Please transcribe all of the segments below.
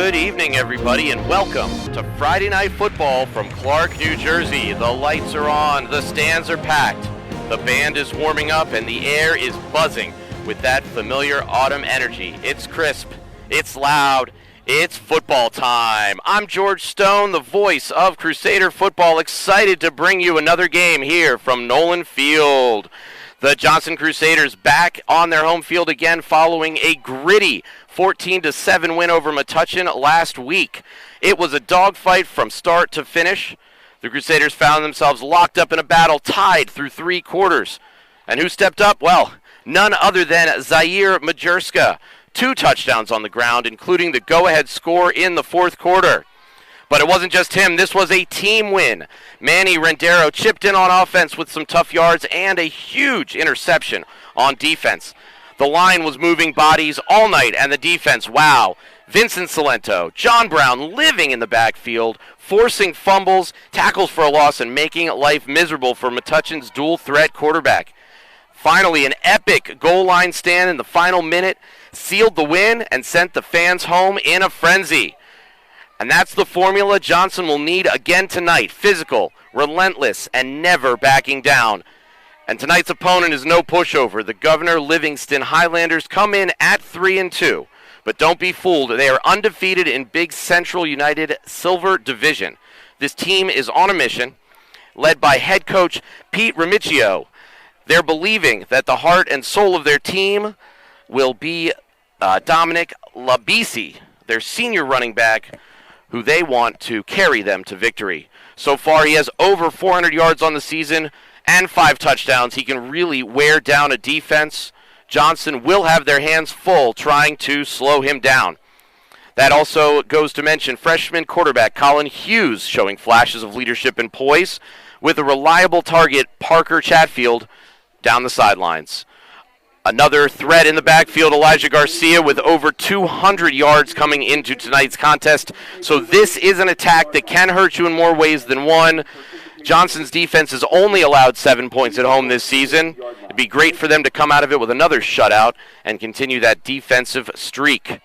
Good evening, everybody, and welcome to Friday Night Football from Clark, New Jersey. The lights are on, the stands are packed, the band is warming up, and the air is buzzing with that familiar autumn energy. It's crisp, it's loud, it's football time. I'm George Stone, the voice of Crusader football, excited to bring you another game here from Nolan Field. The Johnson Crusaders back on their home field again following a gritty 14-7 win over Metuchen last week. It was a dogfight from start to finish. The Crusaders found themselves locked up in a battle, tied through 3 quarters. And who stepped up? Well, none other than Zaire Majerska. 2 touchdowns on the ground, including the go-ahead score in the 4th quarter. But it wasn't just him. This was a team win. Manny Rendero chipped in on offense with some tough yards and a huge interception on defense. The line was moving bodies all night, and the defense, wow. Vincent Salento, John Brown living in the backfield, forcing fumbles, tackles for a loss, and making life miserable for Metuchen's dual-threat quarterback. Finally, an epic goal line stand in the final minute sealed the win and sent the fans home in a frenzy. And that's the formula Johnson will need again tonight. Physical, relentless, and never backing down. And tonight's opponent is no pushover. The Governor Livingston Highlanders come in at 3-2. But don't be fooled. They are undefeated in Big Central United Silver Division. This team is on a mission, led by head coach Pete Remicchio. They're believing that the heart and soul of their team will be Dominic Labisi, their senior running back, who they want to carry them to victory. So far, he has over 400 yards on the season and 5 touchdowns. He can really wear down a defense. Johnson will have their hands full trying to slow him down. That also goes to mention freshman quarterback Colin Hughes showing flashes of leadership and poise with a reliable target, Parker Chatfield, down the sidelines. Another threat in the backfield, Elijah Garcia, with over 200 yards coming into tonight's contest. So this is an attack that can hurt you in more ways than one. Johnson's defense has only allowed 7 points at home this season. It'd be great for them to come out of it with another shutout and continue that defensive streak.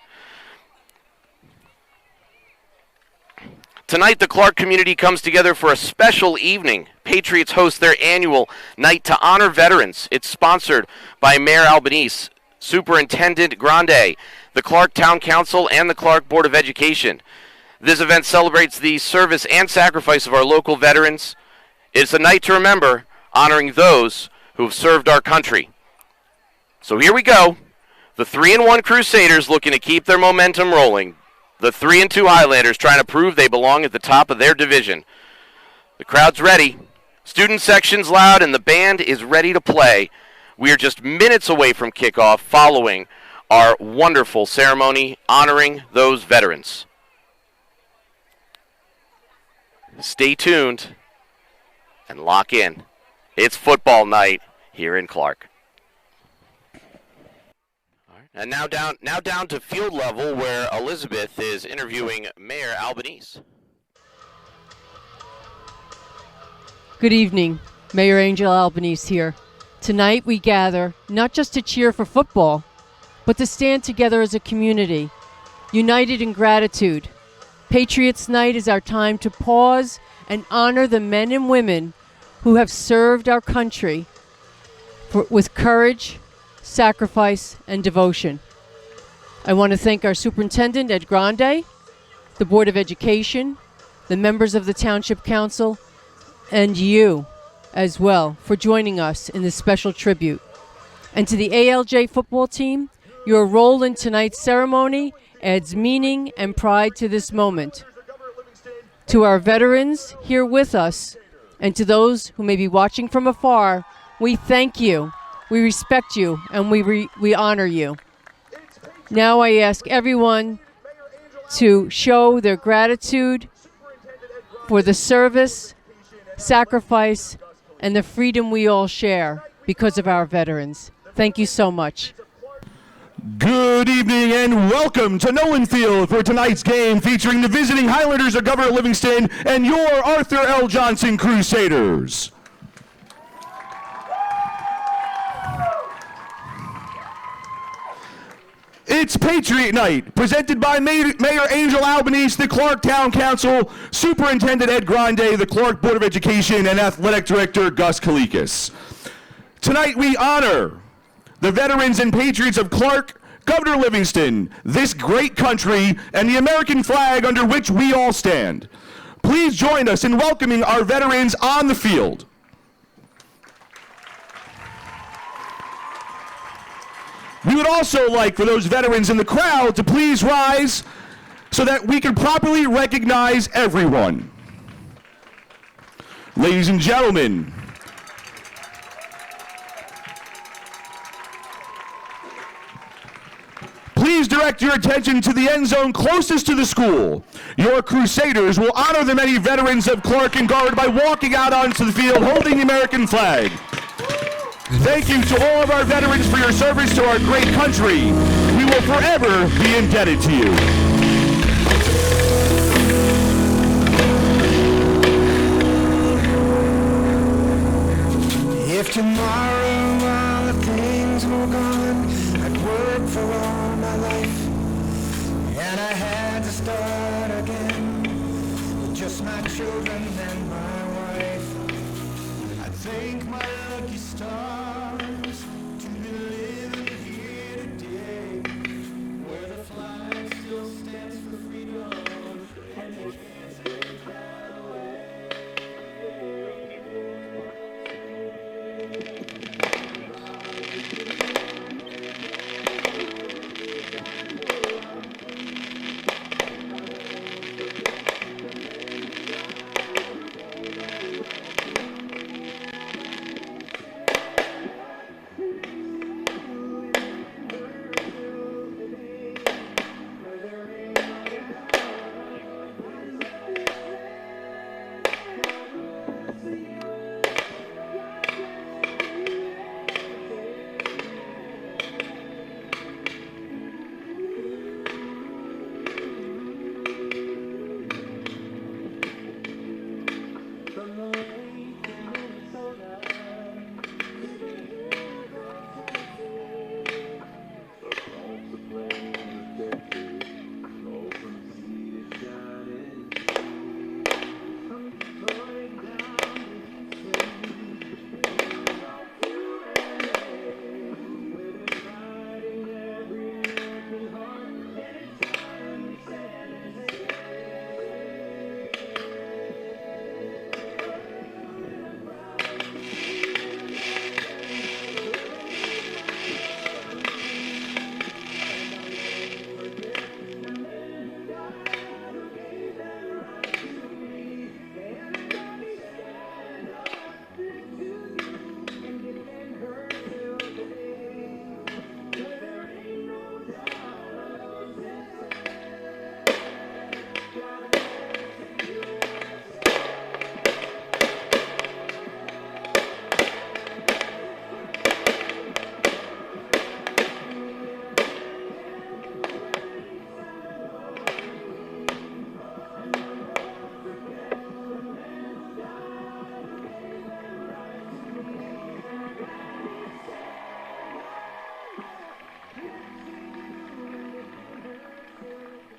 Tonight, the Clark community comes together for a special evening. Patriots host their annual Night to Honor Veterans. It's sponsored by Mayor Albanese, Superintendent Grande, the Clark Town Council, and the Clark Board of Education. This event celebrates the service and sacrifice of our local veterans. It's a night to remember, honoring those who have served our country. So here we go. The 3-1 Crusaders looking to keep their momentum rolling. The 3-2 Highlanders trying to prove they belong at the top of their division. The crowd's ready. Student section's loud, and the band is ready to play. We are just minutes away from kickoff following our wonderful ceremony honoring those veterans. Stay tuned and lock in. It's football night here in Clark. And now down to field level where Elizabeth is interviewing Mayor Albanese. Good evening. Mayor Angel Albanese here. Tonight we gather not just to cheer for football, but to stand together as a community, united in gratitude. Patriots Night is our time to pause and honor the men and women who have served our country with courage, sacrifice, and devotion. I want to thank our Superintendent, Ed Grande, the Board of Education, the members of the Township Council, and you as well for joining us in this special tribute. And to the ALJ football team, your role in tonight's ceremony adds meaning and pride to this moment. To our veterans here with us, and to those who may be watching from afar, we thank you. We respect you, and we honor you. Now I ask everyone to show their gratitude for the service, sacrifice, and the freedom we all share because of our veterans. Thank you so much. Good evening and welcome to Nolan Field for tonight's game featuring the visiting Highlanders of Governor Livingston and your Arthur L. Johnson Crusaders. It It's Patriot Night, presented by Mayor Angel Albanese, the Clark Town Council, Superintendent Ed Grande, the Clark Board of Education, and Athletic Director Gus Kalikas. Tonight we honor the veterans and patriots of Clark, Governor Livingston, this great country, and the American flag under which we all stand. Please join us in welcoming our veterans on the field. We would also like for those veterans in the crowd to please rise so that we can properly recognize everyone. Ladies and gentlemen, please direct your attention to the end zone closest to the school. Your Crusaders will honor the many veterans of Clark and Guard by walking out onto the field holding the American flag. Thank you to all of our veterans for your service to our great country. We will forever be indebted to you. If tomorrow all the things were gone, I'd work for all my life, and I had to start again with just my children and my wife. I thank my lucky stars to be living here today, where the flag still stands for freedom, and they can't take that away.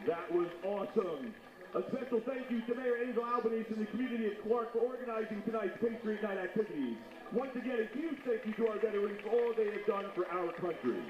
That was awesome. A special thank you to Mayor Angel Albanese and the community of Clark for organizing tonight's Patriot Night activities. Once again, a huge thank you to our veterans for all they have done for our country.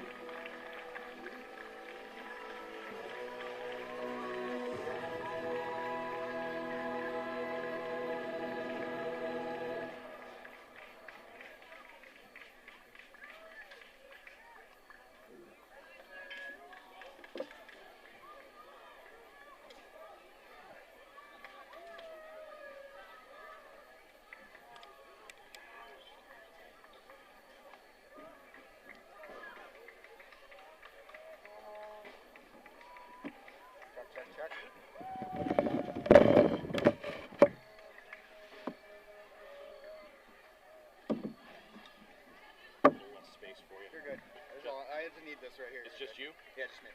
Right here. It's just you? Yeah, just me.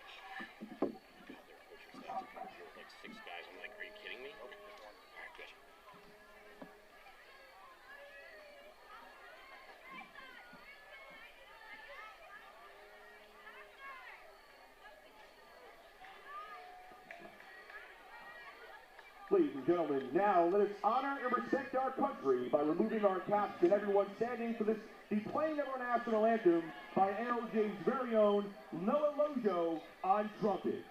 God, their coaching staff is here with like 6 guys. I'm like, are you kidding me? Okay. All right, good. ladies and gentlemen, now let us honor and respect our country by removing our caps and everyone standing for the playing of our national anthem by ALJ's very own Noah Lojo on trumpet.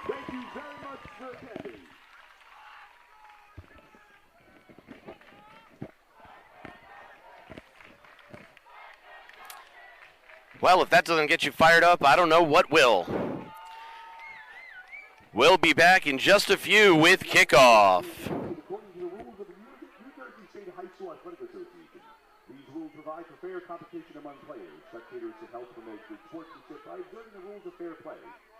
Thank you very much for attending. Well, if that doesn't get you fired up, I don't know what will. We'll be back in just a few with kickoff. According to the rules of the New Jersey State High School Athletic Association, these rules provide for fair competition among players. Spectators should help promote good sportsmanship by observing the rules of fair play.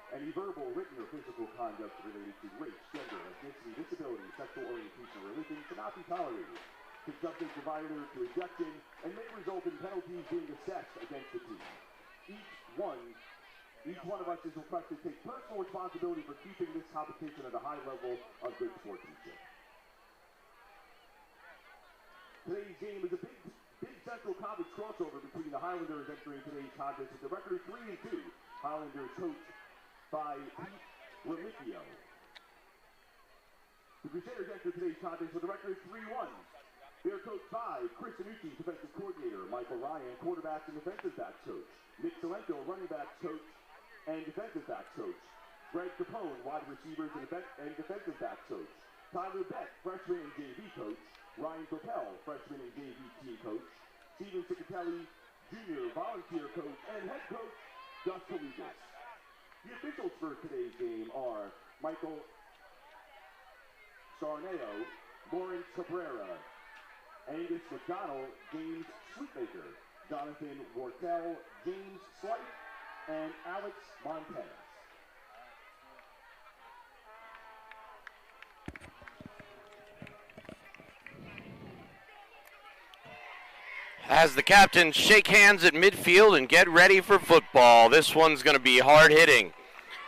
Any verbal, written, or physical conduct related to race, gender, ethnicity, disability, sexual orientation, or religion cannot be tolerated. Could subject the violator to ejection and may result in penalties being assessed against the team. Each one of us is requested to take personal responsibility for keeping this competition at a high level of good sportsmanship. Today's game is a big Central Conference crossover between the Highlanders entering today's contest with the record 3-2. Highlanders coached by Pete Relicchio. The Crusaders enter today's contest with a record 3-1. They are coached by Chris Anucci, defensive coordinator, Michael Ryan, quarterback and defensive backs coach, Nick Salento, running backs coach and defensive backs coach, Greg Capone, wide receivers and defensive backs coach, Tyler Beck, freshman and JV coach, Ryan Coppell, freshman and JV team coach, Steven Cicatelli, junior volunteer coach, and head coach Gus Kalikas. The officials for today's game are Michael Sarneo, Lawrence Cabrera, Angus McDonald, James Sweetmaker, Jonathan Wortell, James Slight, and Alex Montez. As the captains shake hands at midfield and get ready for football. This one's going to be hard hitting.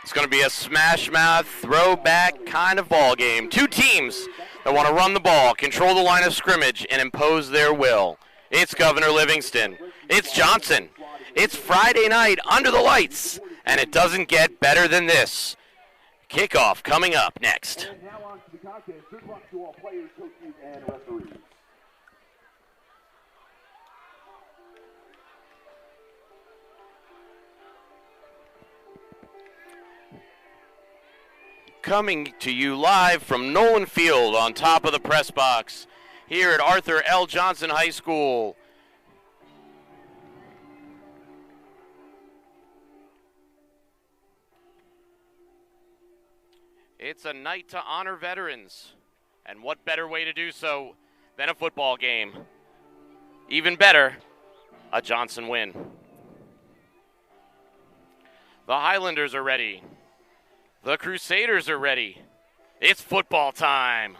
It's going to be a smash mouth, throwback kind of ball game. Two teams that want to run the ball, control the line of scrimmage, and impose their will. It's Governor Livingston. It's Johnson. It's Friday night under the lights, and it doesn't get better than this. Kickoff coming up next. And now on to the contest. Good luck to all players, coaches, and referees. Coming to you live from Nolan Field on top of the press box here at Arthur L. Johnson High School. It's a night to honor veterans, and what better way to do so than a football game? Even better, a Johnson win. The Highlanders are ready. The Crusaders are ready. It's football time.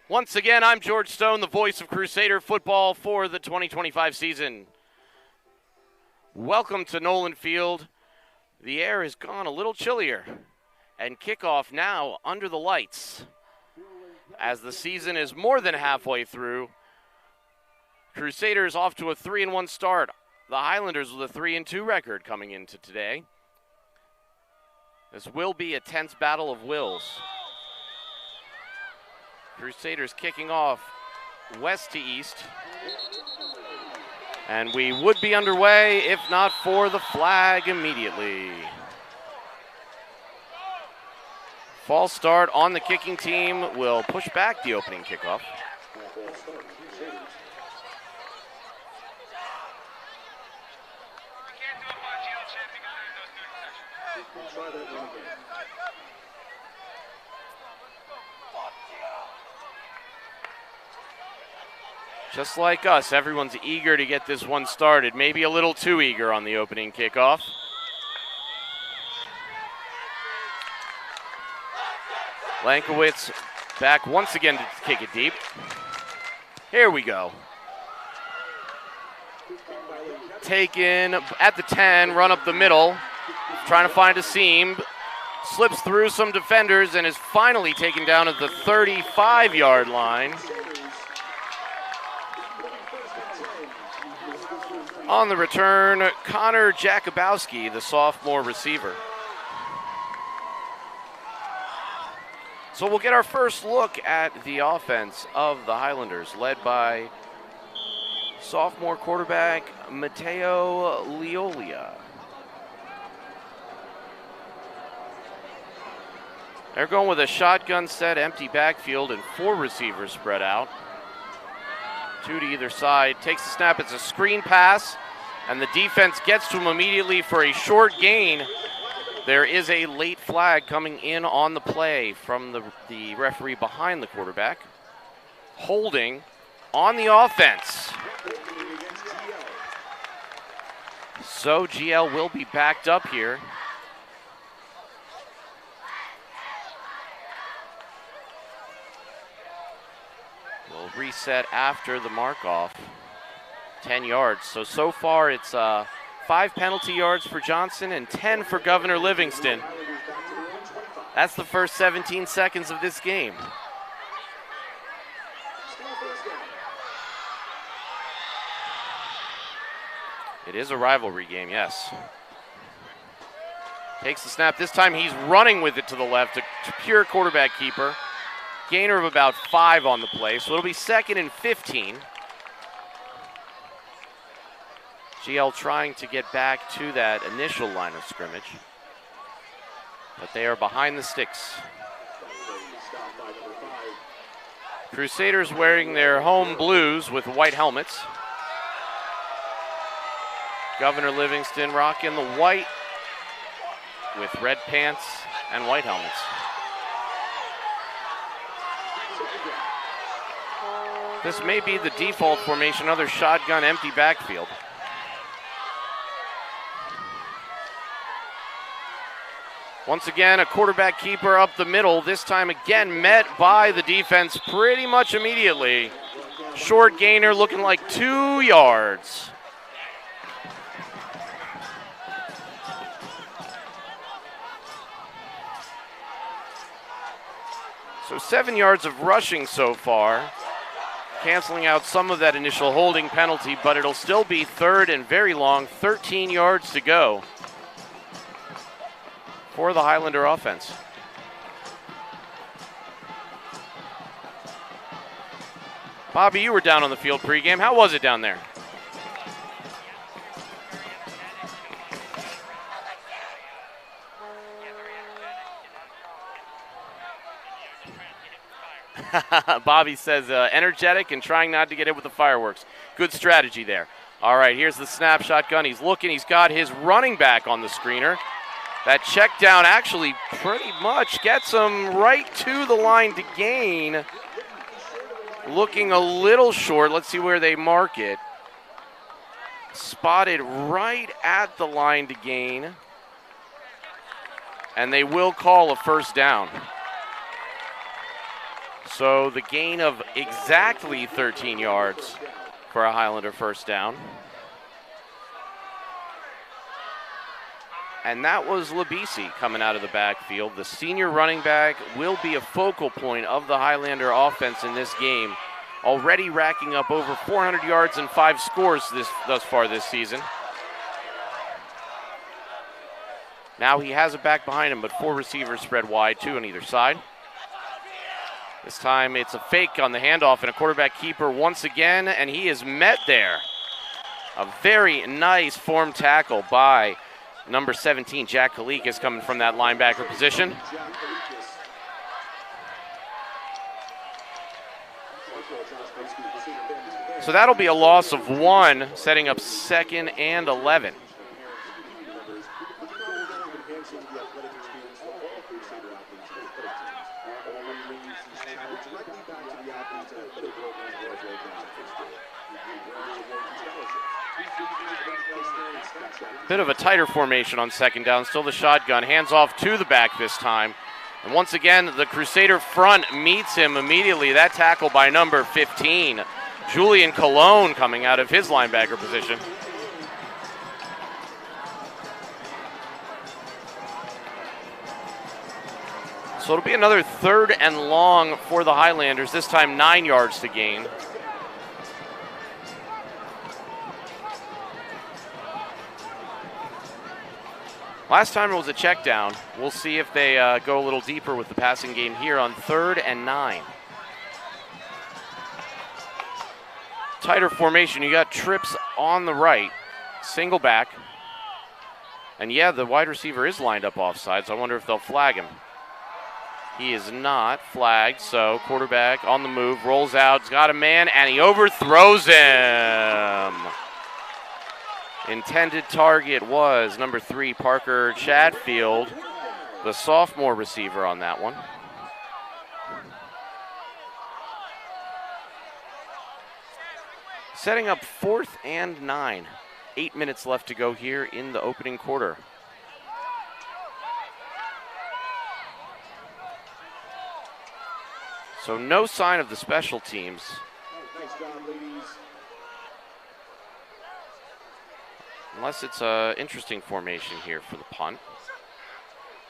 Once again, I'm George Stone, the voice of Crusader football for the 2025 season. Welcome to Nolan Field. The air has gone a little chillier, and kickoff now under the lights. As the season is more than halfway through, Crusaders off to a 3-1 start. The Highlanders with a 3-2 record coming into today. This will be a tense battle of wills. Crusaders kicking off west to east. And we would be underway if not for the flag immediately. False start on the kicking team will push back the opening kickoff. Just like us, everyone's eager to get this one started. Maybe a little too eager on the opening kickoff. Lankowitz back once again to kick it deep. Here we go. Taken at the 10, run up the middle, trying to find a seam. Slips through some defenders and is finally taken down at the 35-yard line. On the return, Connor Jakubowski, the sophomore receiver. So we'll get our first look at the offense of the Highlanders, led by sophomore quarterback Matteo Leolia. They're going with a shotgun set, empty backfield, and 4 receivers spread out. 2 to either side. Takes the snap. It's a screen pass, and the defense gets to him immediately for a short gain. There is a late flag coming in on the play from the referee behind the quarterback. Holding on the offense. So GL will be backed up here. We'll reset after the mark-off. 10 yards. So far it's 5 penalty yards for Johnson and 10 for Governor Livingston. That's the first 17 seconds of this game. It is a rivalry game, yes. Takes the snap. This time he's running with it to the left, a pure quarterback keeper. Gainer of about 5 on the play, so it'll be 2nd and 15. GL trying to get back to that initial line of scrimmage, but they are behind the sticks. Crusaders wearing their home blues with white helmets. Governor Livingston rocking the white with red pants and white helmets. This may be the default formation, another shotgun empty backfield. Once again, a quarterback keeper up the middle, this time again met by the defense pretty much immediately. Short gainer looking like 2 yards. So 7 yards of rushing so far, canceling out some of that initial holding penalty, but it'll still be 3rd and very long, 13 yards to go for the Highlander offense. Bobby, you were down on the field pregame. How was it down there? Bobby says energetic and trying not to get hit with the fireworks. Good strategy there. All right, here's the snap shotgun. He's looking. He's got his running back on the screener. That check down actually pretty much gets him right to the line to gain. Looking a little short. Let's see where they mark it. spotted right at the line to gain. And they will call a first down. So the gain of exactly 13 yards for a Highlander first down. And that was Labisi coming out of the backfield. The senior running back will be a focal point of the Highlander offense in this game, already racking up over 400 yards and 5 scores thus far this season. Now he has it back behind him, but 4 receivers spread wide, 2 on either side. This time it's a fake on the handoff and a quarterback keeper once again, and he is met there. A very nice form tackle by number 17, Jack Kalikas, coming from that linebacker position. So that'll be a loss of 1, setting up 2nd and 11. Bit of a tighter formation on 2nd down. Still the shotgun. Hands off to the back this time. And once again, the Crusader front meets him immediately. That tackle by number 15, Julian Colon, coming out of his linebacker position. So it'll be another 3rd and long for the Highlanders, this time 9 yards to gain. Last time it was a check down. We'll see if they go a little deeper with the passing game here on 3rd and 9. Tighter formation. You got trips on the right, single back. And yeah, the wide receiver is lined up offside, so I wonder if they'll flag him. He is not flagged, so quarterback on the move, rolls out, he's got a man, and he overthrows him. Intended target was number 3, Parker Chatfield, the sophomore receiver on that one. Setting up 4th and 9. 8 minutes left to go here in the opening quarter. So no sign of the special teams. Unless it's an interesting formation here for the punt.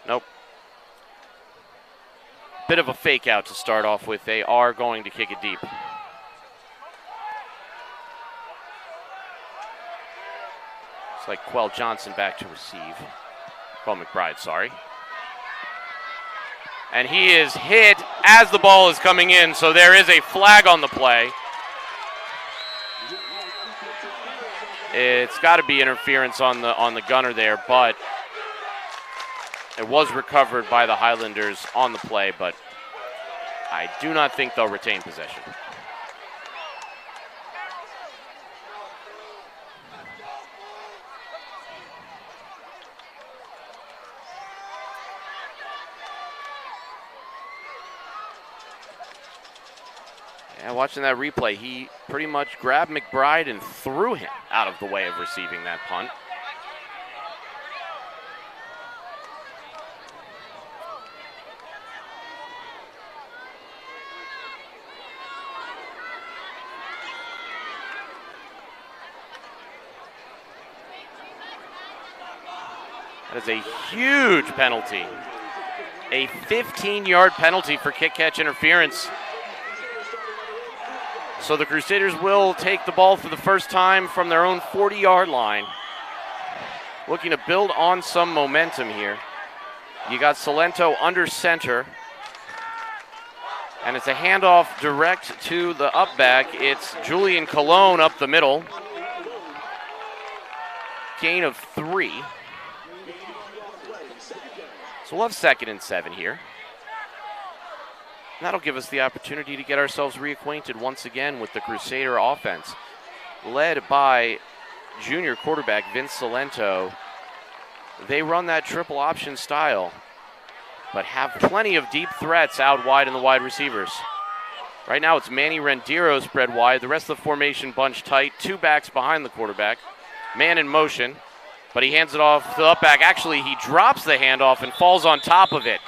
Nope. Bit of a fake out to start off with. They are going to kick it deep. It's like Quell Johnson back to receive. Quell McBride, sorry. And he is hit as the ball is coming in, so there is a flag on the play. It's got to be interference on the gunner there, but it was recovered by the Highlanders on the play, but I do not think they'll retain possession. And watching that replay, he pretty much grabbed McBride and threw him out of the way of receiving that punt. That is a huge penalty. A 15-yard penalty for kick-catch interference. So the Crusaders will take the ball for the first time from their own 40-yard line. Looking to build on some momentum here. You got Salento under center. And it's a handoff direct to the up back. It's Julian Colon up the middle. Gain of 3. So we'll have 2nd and 7 here. And that'll give us the opportunity to get ourselves reacquainted once again with the Crusader offense, led by junior quarterback Vince Salento. They run that triple option style, but have plenty of deep threats out wide in the wide receivers. Right now it's Manny Rendiro spread wide. The rest of the formation bunched tight. 2 backs behind the quarterback. Man in motion, but he hands it off to the up back. Actually, he drops the handoff and falls on top of it.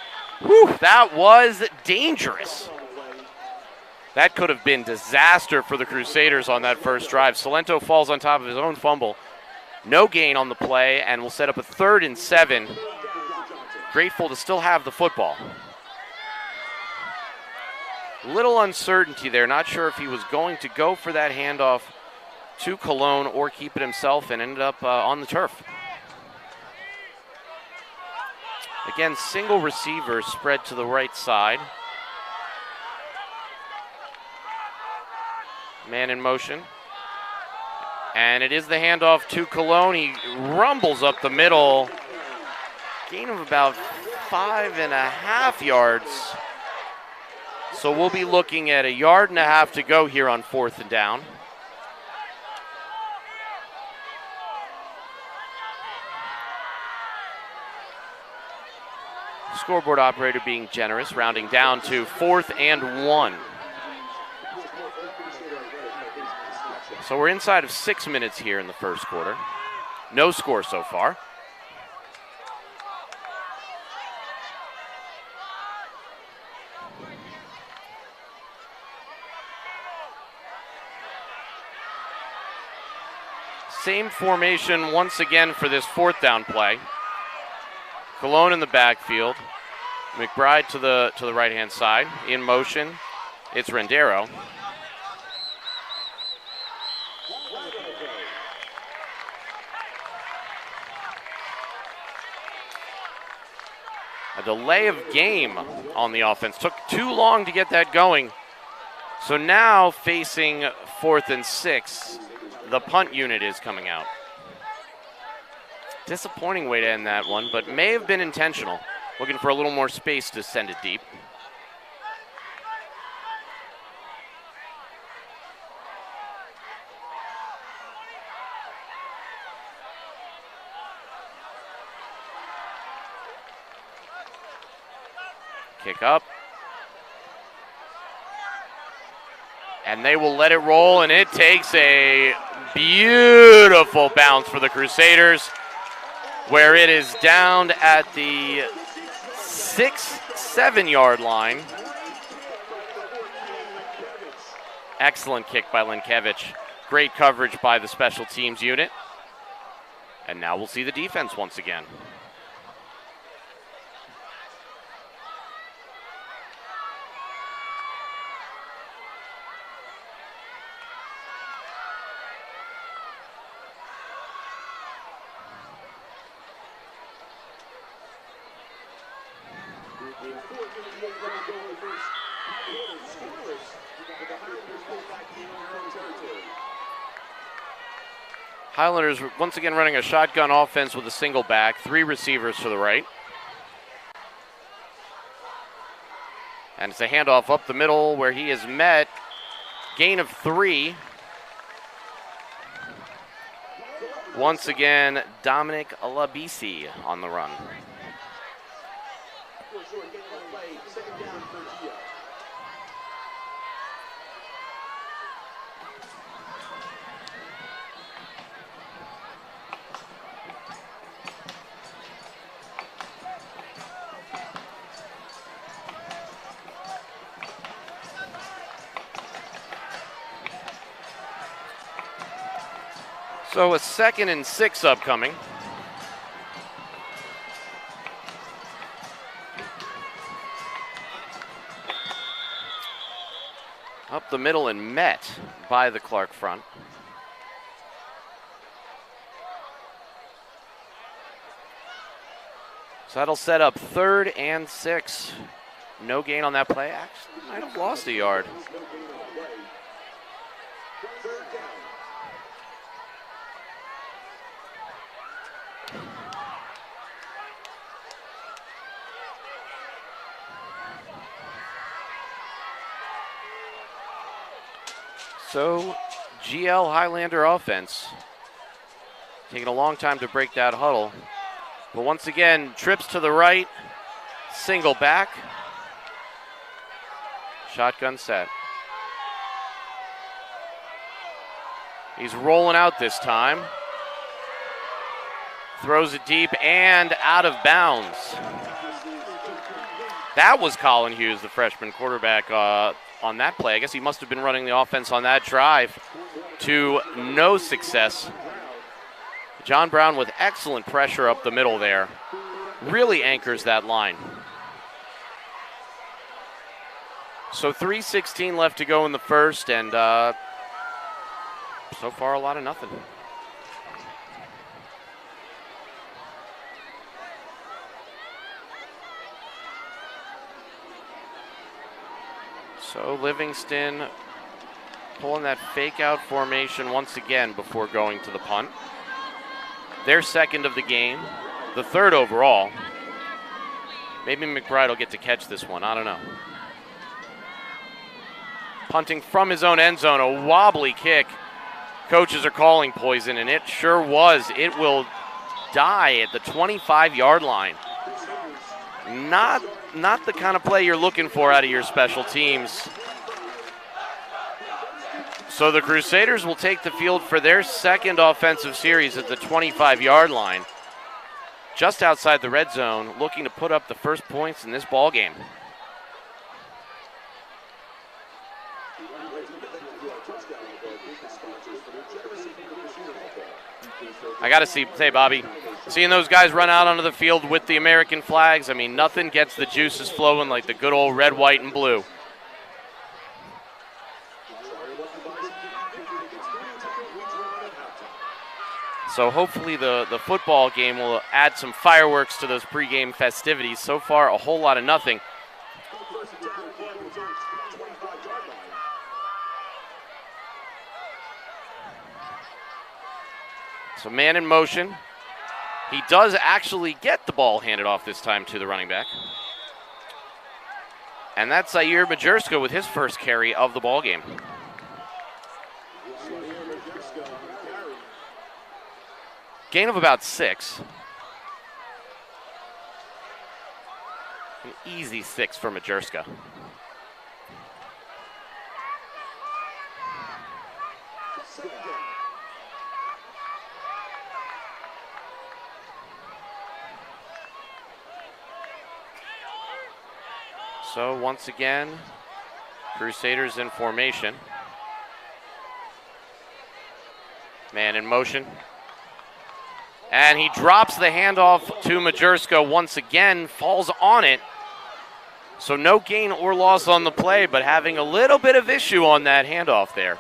Whew, that was dangerous. That could have been disaster for the Crusaders on that first drive. Salento falls on top of his own fumble. No gain on the play, and will set up a 3rd and 7. Grateful to still have the football. Little uncertainty there. Not sure if he was going to go for that handoff to Cologne or keep it himself, and ended up on the turf. Again, single receiver spread to the right side. Man in motion. And it is the handoff to Cologne. He rumbles up the middle. Gain of about 5.5 yards. So we'll be looking at 1.5 yards to go here on 4th and down. Scoreboard operator being generous, rounding down to 4th and 1. So we're inside of 6 minutes here in the first quarter. No score so far. Same formation once again for this 4th down play. Cologne in the backfield. McBride to the right-hand side. In motion, it's Rendero. A delay of game on the offense. Took too long to get that going. So now facing 4th and 6, the punt unit is coming out. Disappointing way to end that one, but may have been intentional. Looking for a little more space to send it deep. Kick up. And they will let it roll, and it takes a beautiful bounce for the Crusaders, where it is down at the 6-7 yard line. Excellent kick by Linkevich. Great coverage by the special teams unit. And now we'll see the defense once again. Highlanders once again running a shotgun offense with a single back, 3 receivers to the right. And it's a handoff up the middle where he is met. Gain of 3. Once again, Dominic Labisi on the run. So a 2nd and 6 upcoming. Up the middle and met by the Clark front. So that'll set up 3rd and 6. No gain on that play. Actually, might have lost a yard. So, GL Highlander offense taking a long time to break that huddle. But once again, trips to the right, single back, shotgun set. He's rolling out this time. Throws it deep and out of bounds. That was Colin Hughes, the freshman quarterback, on that play. I guess he must have been running the offense on that drive to no success. John Brown with excellent pressure up the middle there. Really anchors that line. So 3:16 left to go in the first, and so far a lot of nothing. So Livingston pulling that fake out formation once again before going to the punt. Their second of the game, the third overall. Maybe McBride will get to catch this one, I don't know. Punting from his own end zone, a wobbly kick. Coaches are calling poison, and it sure was. It will die at the 25-yard line. Not the kind of play you're looking for out of your special teams. So the Crusaders will take the field for their second offensive series at the 25-yard line, just outside the red zone, looking to put up the first points in this ball game. I got to say, Bobby, seeing those guys run out onto the field with the American flags, I mean, nothing gets the juices flowing like the good old red, white, and blue. So hopefully the football game will add some fireworks to those pregame festivities. So far, a whole lot of nothing. So man in motion. He does actually get the ball handed off this time to the running back. And that's Zaire Majerska with his first carry of the ball game. Gain of about 6. An easy 6 for Majerska. So once again, Crusaders in formation. Man in motion. And he drops the handoff to Majerska once again, falls on it. So no gain or loss on the play, but having a little bit of issue on that handoff there.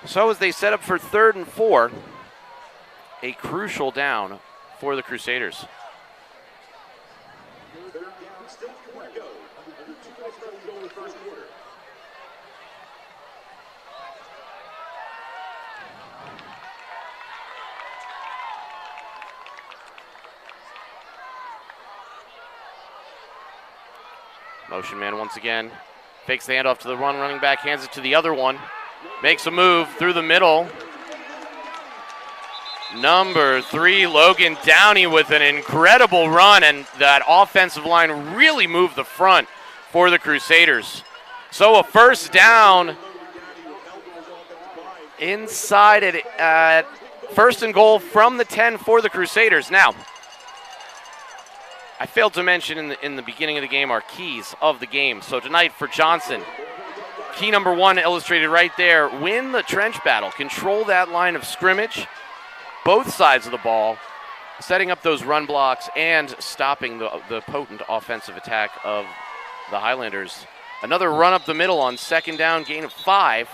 So as they set up for 3rd and 4, a crucial down for the Crusaders. Motion man once again. Fakes the handoff to the running back, hands it to the other one. Makes a move through the middle. Number 3, Logan Downey with an incredible run, and that offensive line really moved the front for the Crusaders. So a first down inside at 1st and goal from the 10 for the Crusaders. Now, I failed to mention in the beginning of the game our keys of the game. So tonight for Johnson, key number 1 illustrated right there, win the trench battle, control that line of scrimmage, both sides of the ball, setting up those run blocks and stopping the potent offensive attack of the Highlanders. Another run up the middle on 2nd down, gain of 5.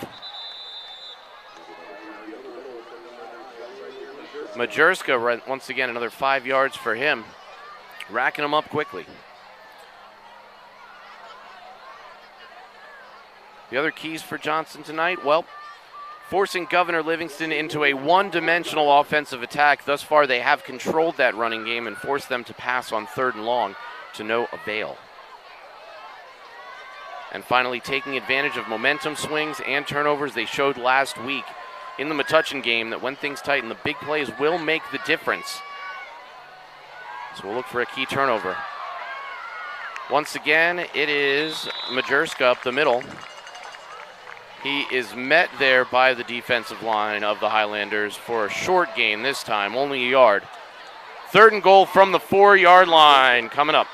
Majerska, once again, another 5 yards for him. Racking them up quickly. The other keys for Johnson tonight, well, forcing Governor Livingston into a one-dimensional offensive attack. Thus far, they have controlled that running game and forced them to pass on 3rd and long to no avail. And finally, taking advantage of momentum swings and turnovers they showed last week in the Metuchen game, that when things tighten, the big plays will make the difference. So we'll look for a key turnover. Once again, it is Majerska up the middle. He is met there by the defensive line of the Highlanders for a short gain this time, only a yard. 3rd and goal from the 4-yard line coming up.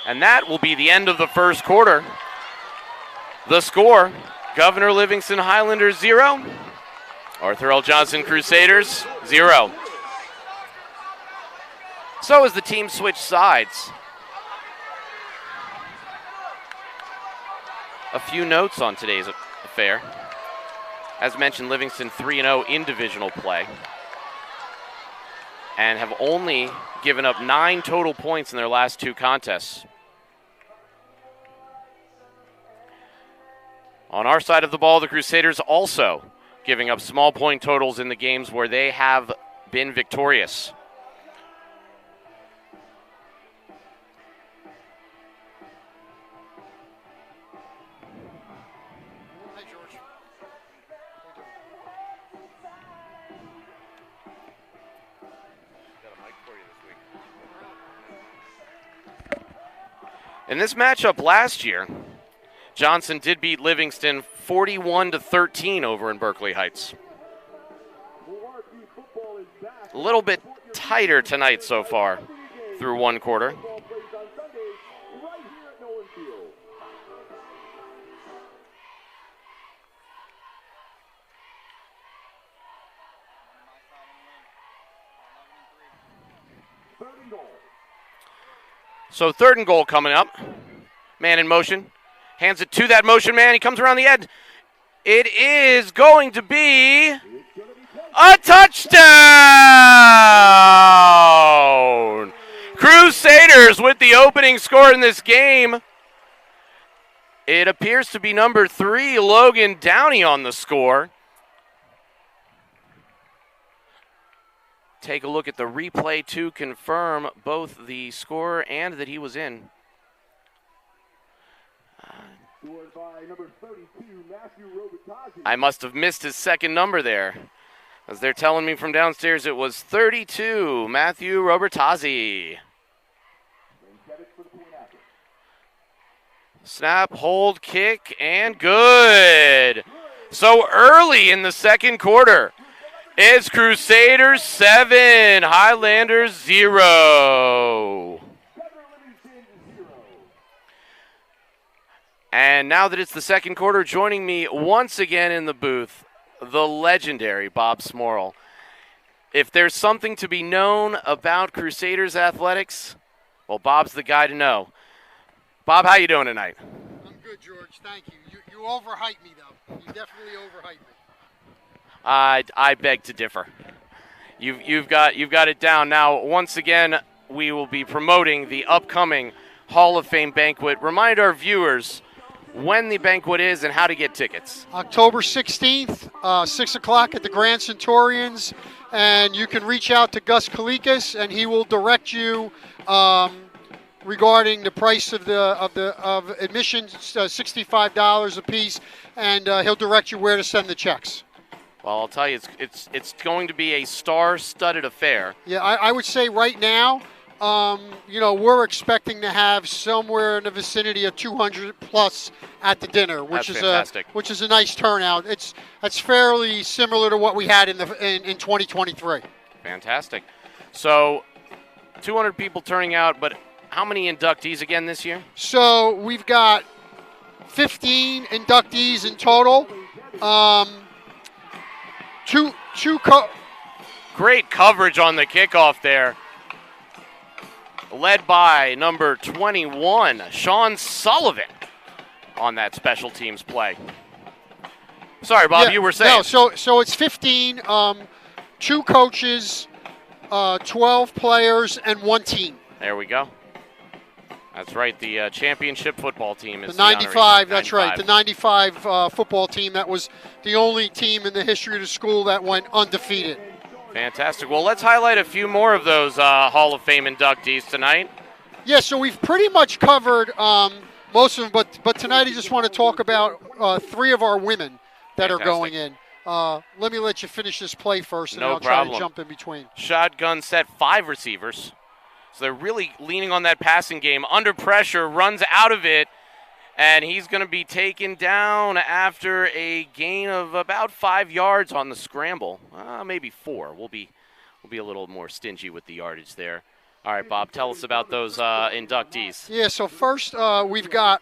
And that will be the end of the first quarter. The score, Governor Livingston Highlanders 0, Arthur L. Johnson Crusaders 0. So as the team switched sides, a few notes on today's affair. As mentioned, Livingston 3-0 in divisional play and have only given up 9 total points in their last 2 contests. On our side of the ball, the Crusaders also giving up small point totals in the games where they have been victorious. Hi, George. In this matchup last year, Johnson did beat Livingston 41-13 over in Berkeley Heights. A little bit tighter tonight so far through 1 quarter. So 3rd and goal coming up. Man in motion. Hands it to that motion man. He comes around the end. It is going to be a touchdown! Crusaders with the opening score in this game. It appears to be number 3, Logan Downey, on the score. Take a look at the replay to confirm both the score and that he was in. I must have missed his second number there, as they're telling me from downstairs it was 32, Matthew Robertazzi. Snap, hold, kick, and good. So early in the second quarter, it's Crusaders 7, Highlanders 0. And now that it's the second quarter, joining me once again in the booth, the legendary Bob Smorrell. If there's something to be known about Crusaders athletics, well, Bob's the guy to know. Bob, how you doing tonight? I'm good, George. Thank you. You overhyped me, though. You definitely overhyped me. I beg to differ. You've got it down. Now, once again, we will be promoting the upcoming Hall of Fame banquet. Remind our viewers when the banquet is and how to get tickets. October 16th, 6 o'clock at the Grand Centurions, and you can reach out to Gus Kalikas, and he will direct you regarding the price of admission, $65 a piece, and he'll direct you where to send the checks. Well, I'll tell you, it's going to be a star-studded affair. Yeah, I would say right now, we're expecting to have somewhere in the vicinity of 200 plus at the dinner, which is fantastic. Which is a nice turnout. That's fairly similar to what we had in 2023. Fantastic. So 200 people turning out, but how many inductees again this year? So we've got 15 inductees in total. Great coverage on the kickoff there. Led by number 21, Sean Sullivan, on that special teams play. Sorry, Bob, you were saying. No, so it's 15, 2 coaches, 12 players, and 1 team. There we go. That's right, the championship football team is the 95, that's right, the 95 football team. That was the only team in the history of the school that went undefeated. Fantastic. Well, let's highlight a few more of those Hall of Fame inductees tonight. Yeah, so we've pretty much covered most of them, but tonight I just want to talk about 3 of our women. that are Fantastic. going in. Let me let you finish this play first, and No I'll try problem. to jump in between. Shotgun set, 5 receivers. So they're really leaning on that passing game. Under pressure, runs out of it, and he's going to be taken down after a gain of about 5 yards on the scramble. Maybe 4. We'll be a little more stingy with the yardage there. All right, Bob, tell us about those inductees. Yeah, so first we've got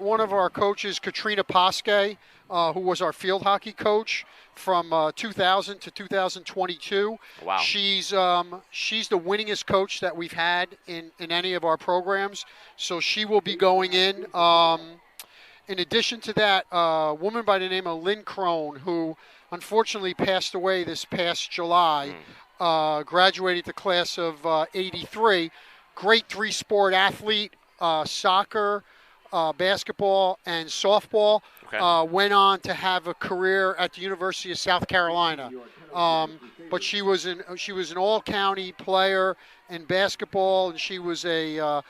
one of our coaches, Katrina Pasque, who was our field hockey coach from 2000 to 2022. Wow. She's the winningest coach that we've had in any of our programs, so she will be going in. In addition to that, a woman by the name of Lynn Crone, who unfortunately passed away this past July, graduated the class of 83. Great 3-sport athlete, soccer, basketball, and softball. Okay. Went on to have a career at the University of South Carolina. But she was an all-county player in basketball, and she was a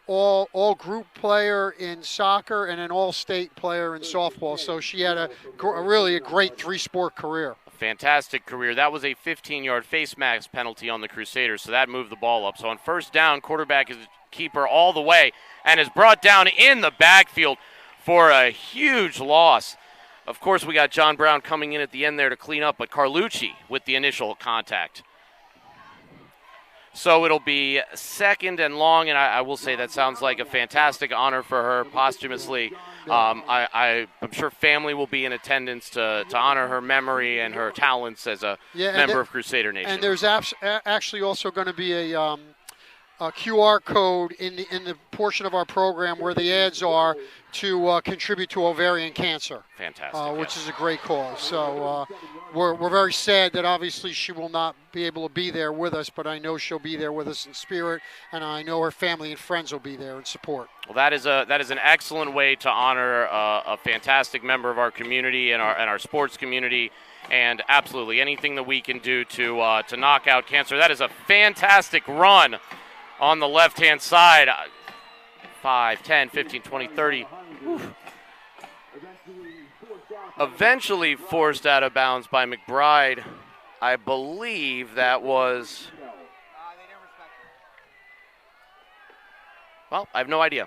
all-group player in soccer and an all-state player in softball. So she had a really great 3-sport career. Fantastic career. That was a 15-yard face mask penalty on the Crusaders, so that moved the ball up. So on first down, quarterback is keeper all the way and is brought down in the backfield for a huge loss. Of course, we got John Brown coming in at the end there to clean up, but Carlucci with the initial contact. So it'll be second and long, and I will say that sounds like a fantastic honor for her posthumously. I'm sure family will be in attendance to honor her memory and her talents as a member of Crusader Nation. And there's actually also going to be a QR code in the portion of our program where the ads are to contribute to ovarian cancer. Fantastic. Which is a great cause. So we're very sad that obviously she will not be able to be there with us, but I know she'll be there with us in spirit, and I know her family and friends will be there in support. Well, that is an excellent way to honor a fantastic member of our community and our sports community, and absolutely anything that we can do to knock out cancer. That is a fantastic run on the left-hand side. 5, 10, 15, 20, 30. Whew. Eventually forced out of bounds by McBride. I believe that was... Well, I have no idea.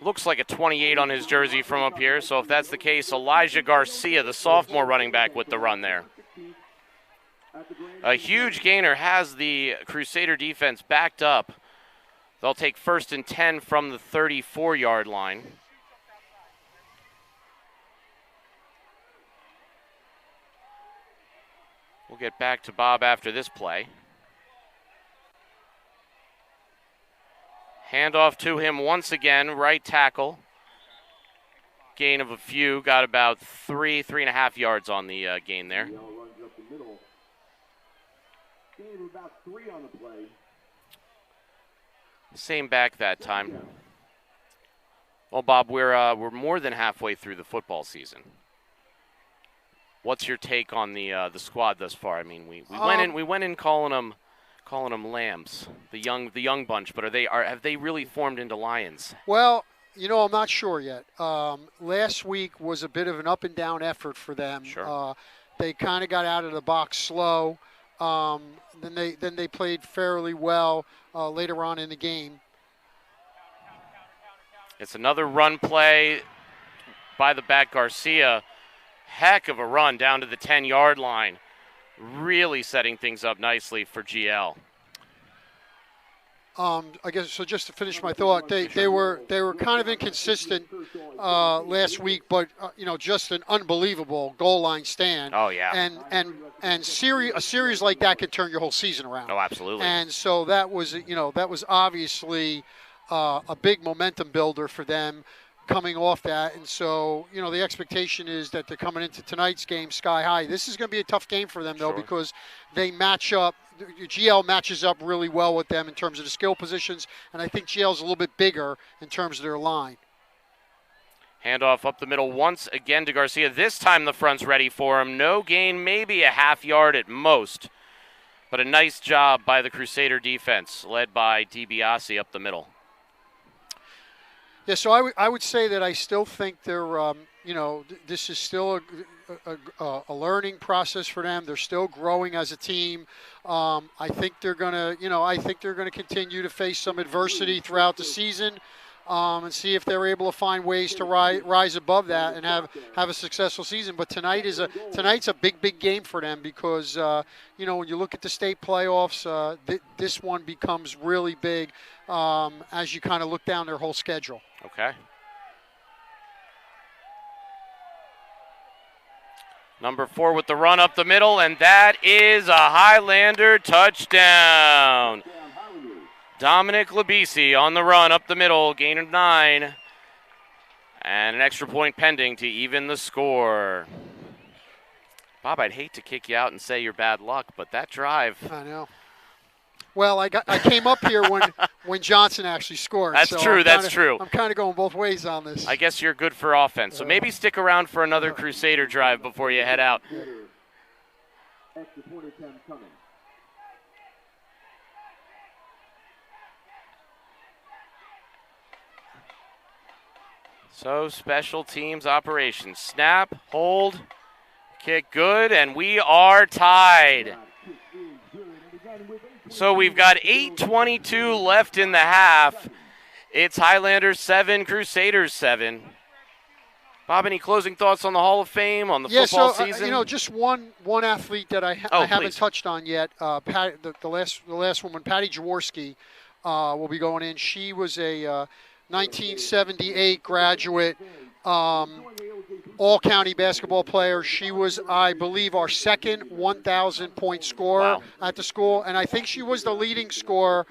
Looks like a 28 on his jersey from up here, so if that's the case, Elijah Garcia, the sophomore running back, with the run there. A huge gainer has the Crusader defense backed up. They'll take 1st and 10 from the 34-yard line. We'll get back to Bob after this play. Handoff to him once again, right tackle. Gain of a few, got about 3.5 yards on the gain there. About 3 on the play. Same back that time. Well, Bob, we're more than halfway through the football season. What's your take on the squad thus far? I mean, we went in calling them lambs, the young bunch, but have they really formed into lions? Well, I'm not sure yet. Last week was a bit of an up and down effort for them. Sure. They kind of got out of the box slow. Then they played fairly well later on in the game. It's another run play by the back Garcia. Heck of a run down to the 10-yard line. Really setting things up nicely for GL. I guess so. Just to finish my thought, they were kind of inconsistent last week, but just an unbelievable goal line stand. Oh yeah. And a series like that could turn your whole season around. Oh, absolutely. And so that was obviously a big momentum builder for them coming off that. And so the expectation is that they're coming into tonight's game sky high. This is going to be a tough game for them though, because they match up. GL matches up really well with them in terms of the skill positions, and I think GL's a little bit bigger in terms of their line. Handoff up the middle once again to Garcia. This time the front's ready for him. No gain, maybe a half yard at most. But a nice job by the Crusader defense, led by DiBiase up the middle. Yeah, so I would say that I still think they're, this is still a learning process for them. They're still growing as a team. I think they're gonna continue to face some adversity throughout the season, and see if they're able to find ways to rise above that and have a successful season. But tonight's a big game for them because when you look at the state playoffs, this one becomes really big as you kind of look down their whole schedule. Okay. Number 4 with the run up the middle, and that is a Highlander touchdown. Dominic Labisi on the run up the middle, gain of 9. And an extra point pending to even the score. Bob, I'd hate to kick you out and say you're bad luck, but that drive. I know. Well, I came up here when Johnson actually scored. That's so true. That's true. I'm kind of going both ways on this. I guess you're good for offense. So maybe stick around for another Crusader drive before you head out. Extra point attempt coming. So special teams operations. Snap, hold, kick good, and we are tied. So we've got 8:22 left in the half. It's Highlanders 7, Crusaders 7. Bob, any closing thoughts on the Hall of Fame, on the football season? Just one athlete that I haven't touched on yet. The last woman, Patty Jaworski, will be going in. She was a 1978 graduate, all-county basketball player. She was, I believe, our second 1,000-point scorer at the school, and I think she was the leading scorer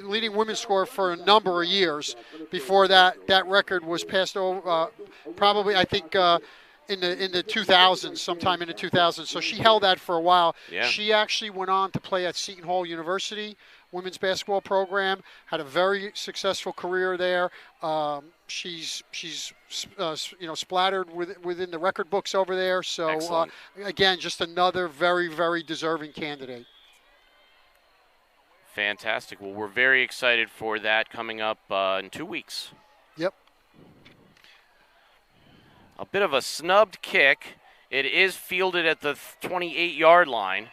leading women's scorer for a number of years before that record was passed over. Probably, I think, in the 2000s, sometime in the 2000s. So she held that for a while. Yeah. She actually went on to play at Seton Hall University women's basketball program, had a very successful career there. She's splattered within the record books over there. So again, just another very, very deserving candidate. Fantastic. Well, we're very excited for that coming up in 2 weeks. Yep. A bit of a snubbed kick. It is fielded at the 28-yard line.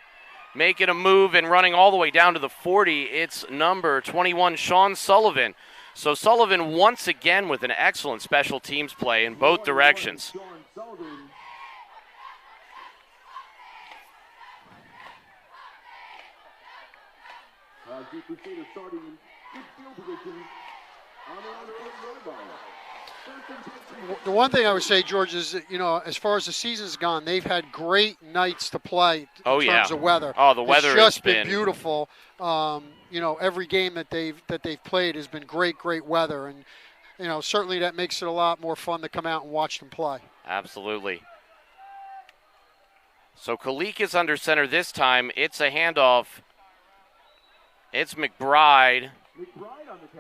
Making a move and running all the way down to the 40. It's number 21, Sean Sullivan. So Sullivan once again with an excellent special teams play in both directions. The one thing I would say, George, is that, as far as the season's gone, they've had great nights to play in terms of weather. Oh, the weather has just been beautiful. Every game that they've played has been great weather, and certainly that makes it a lot more fun to come out and watch them play. Absolutely. So Kalik is under center this time. It's a handoff. It's McBride.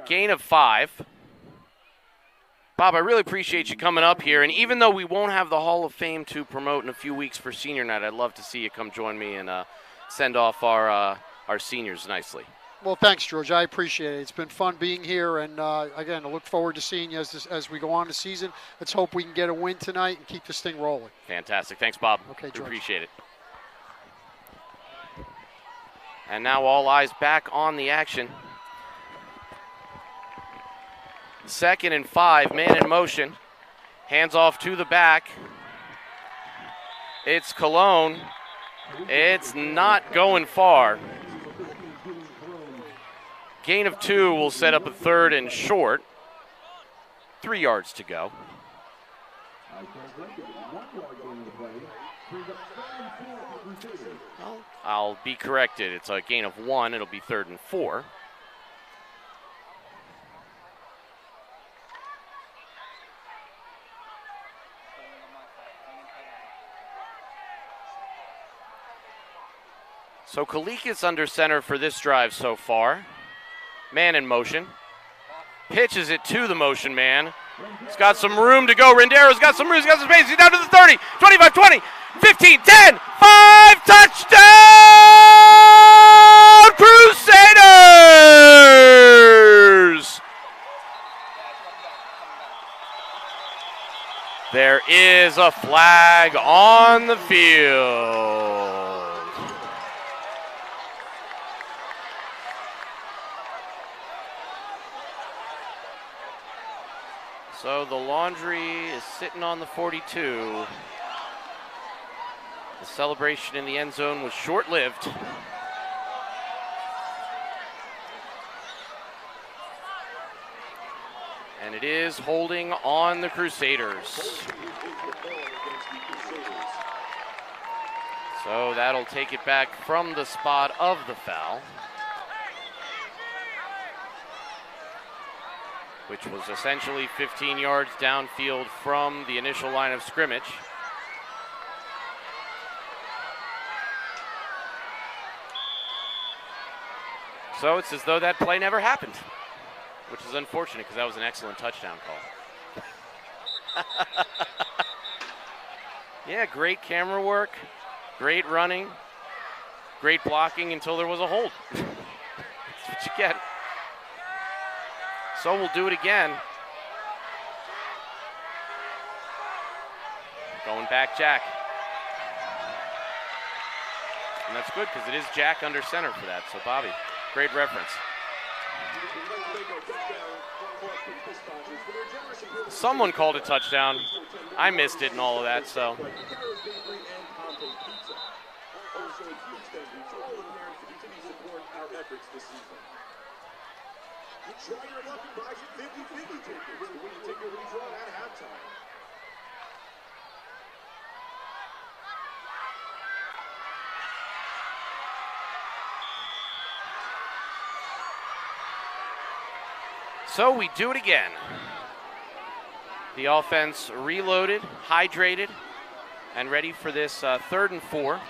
Gain of 5. Bob, I really appreciate you coming up here. And even though we won't have the Hall of Fame to promote in a few weeks for senior night, I'd love to see you come join me and send off our seniors nicely. Well, thanks, George. I appreciate it. It's been fun being here. And, again, I look forward to seeing you as we go on the season. Let's hope we can get a win tonight and keep this thing rolling. Fantastic. Thanks, Bob. Okay, George. Appreciate it. And now all eyes back on the action. 2nd and 5, man in motion. Hands off to the back. It's Cologne. It's not going far. Gain of 2 will set up a 3rd and short. 3 yards to go. I'll be corrected. It's a gain of 1. It'll be 3rd and 4. So Kalik is under center for this drive so far. Man in motion. Pitches it to the motion man. He's got some room to go. Rendero's got some room. He's got some space. He's down to the 30, 25, 20, 15, 10, 5. Touchdown, Crusaders! There is a flag on the field. So the Laundry is sitting on the 42. The celebration in the end zone was short-lived. And it is holding on the Crusaders. So that'll take it back from the spot of the foul, which was essentially 15 yards downfield from the initial line of scrimmage. So it's as though that play never happened, which is unfortunate because that was an excellent touchdown call. Yeah, great camera work, great running, great blocking until there was a hold. That's what you get. So we'll do it again. Going back Jack. And that's good because it is Jack under center for that. So Bobby, great reference. Someone called a touchdown. I missed it and all of that, so. Try your luck and buy some 50-50 tickets to win a ticket redraw at halftime. So we do it again. The offense reloaded, hydrated, and ready for this 3rd and 4.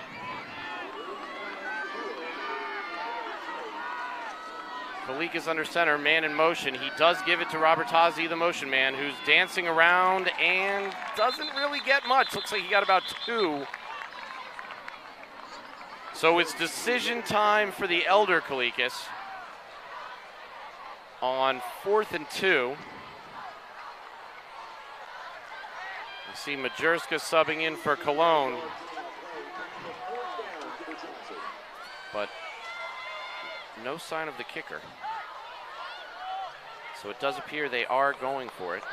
Malik is under center, man in motion. He does give it to Robert Tozzi, the motion man, who's dancing around and doesn't really get much. Looks like he got about 2. So it's decision time for the elder Kalikas on 4th and 2. You see Majerska subbing in for Cologne. But no sign of the kicker. So it does appear they are going for it.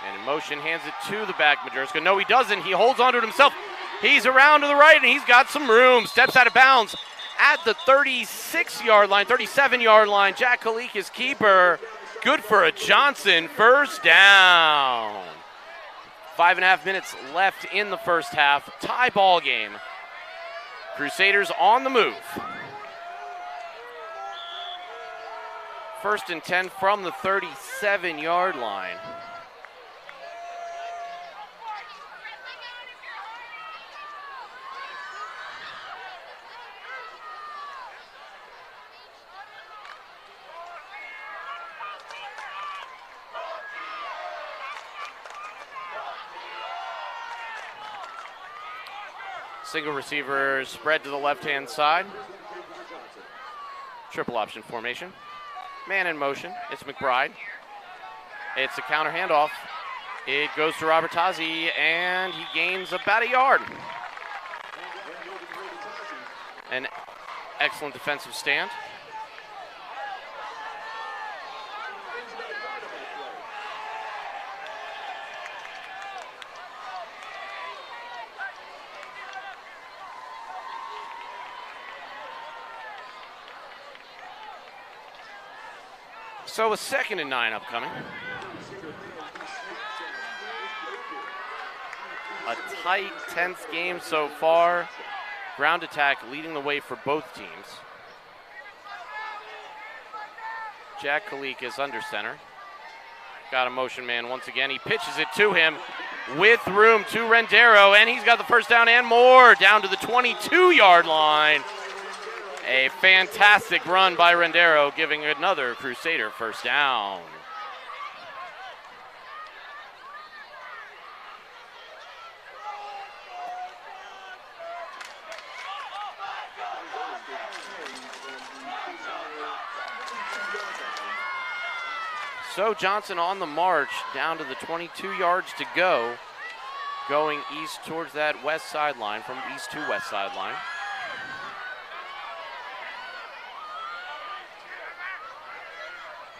And in motion, hands it to the back, Majerska. No, he doesn't. He holds onto it himself. He's around to the right, and he's got some room. Steps out of bounds at the 36-yard line, 37-yard line. Jack Kalikas, keeper. Good for a Johnson. First down. 5.5 minutes left in the first half. Tie ball game. Crusaders on the move. 1st and 10 from the 37-yard line. Single receiver spread to the left-hand side. Triple option formation. Man in motion. It's McBride. It's a counter handoff. It goes to Robert Tozzi, and he gains about a yard. An excellent defensive stand. So a 2nd and 9 upcoming. A tight 10th game so far. Ground attack leading the way for both teams. Jack Kalikas under center. Got a motion man once again. He pitches it to him with room to Rendero, and he's got the first down and more down to the 22-yard line. A fantastic run by Rendero, giving another Crusader first down. So Johnson on the march down to the 22 yards to go, going east towards that west sideline, from east to west sideline.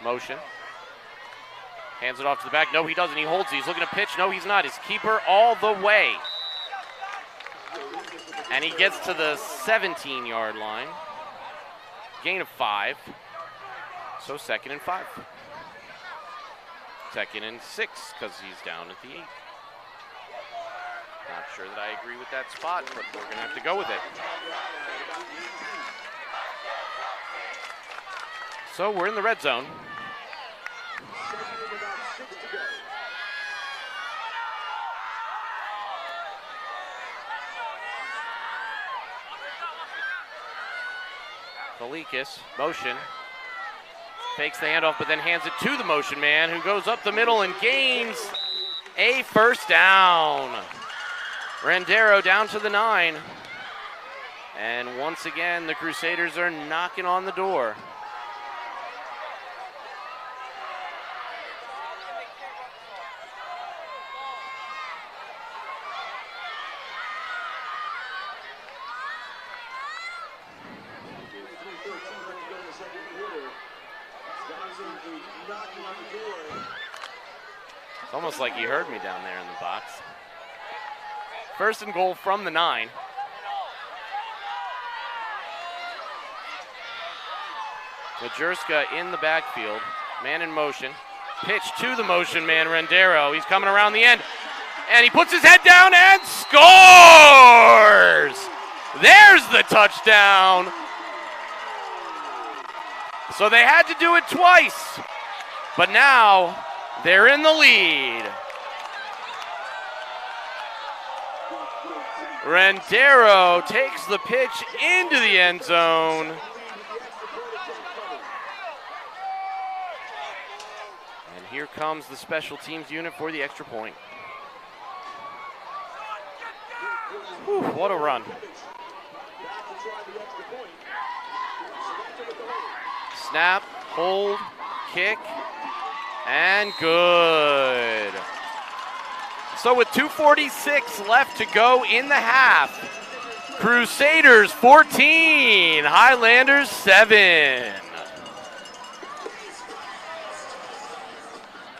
Motion. Hands it off to the back. No, he doesn't. He holds it. He's looking to pitch. No, he's not. His keeper all the way. And he gets to the 17-yard line. Gain of 5. So 2nd and 5. 2nd and 6 because he's down at the 8. Not sure that I agree with that spot, but we're going to have to go with it. So we're in the red zone. Kalikis, motion. Fakes the handoff, but then hands it to the motion man, who goes up the middle and gains a first down. Rendero down to the 9. And once again, the Crusaders are knocking on the door. It's almost like he heard me down there in the box. 1st and goal from the 9. Majerska in the backfield. Man in motion. Pitch to the motion man, Rendero. He's coming around the end. And he puts his head down and scores! There's the touchdown. So they had to do it twice. But now they're in the lead. Rendero takes the pitch into the end zone. And here comes the special teams unit for the extra point. Whew, what a run. Snap, hold, kick, and good. So with 2:46 left to go in the half, Crusaders 14, Highlanders 7.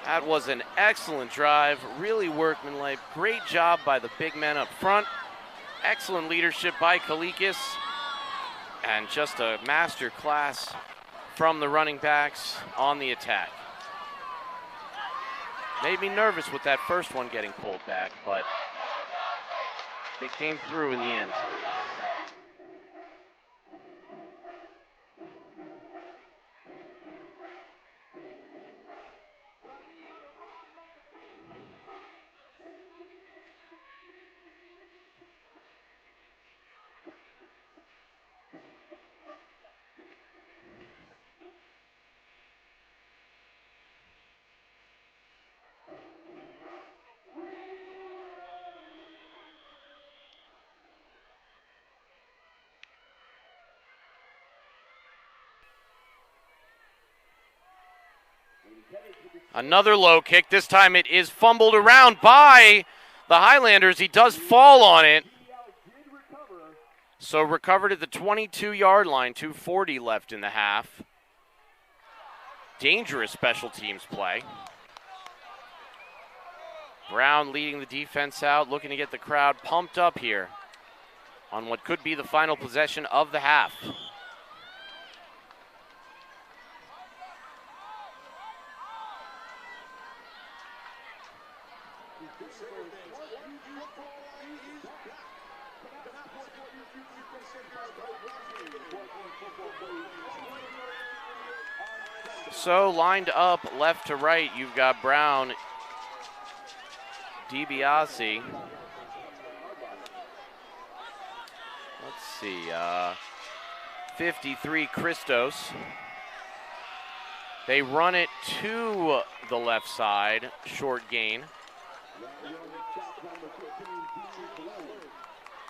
That was an excellent drive, really workmanlike. Great job by the big men up front. Excellent leadership by Kalikis. And just a master class from the running backs on the attack. Made me nervous with that first one getting pulled back, but they came through in the end. Another low kick. This time it is fumbled around by the Highlanders. He does fall on it. So recovered at the 22-yard line. 2:40 left in the half. Dangerous special teams play. Brown leading the defense out, looking to get the crowd pumped up here on what could be the final possession of the half. So lined up left to right, you've got Brown, DiBiase. Let's see, 53 Christos. They run it to the left side, short gain.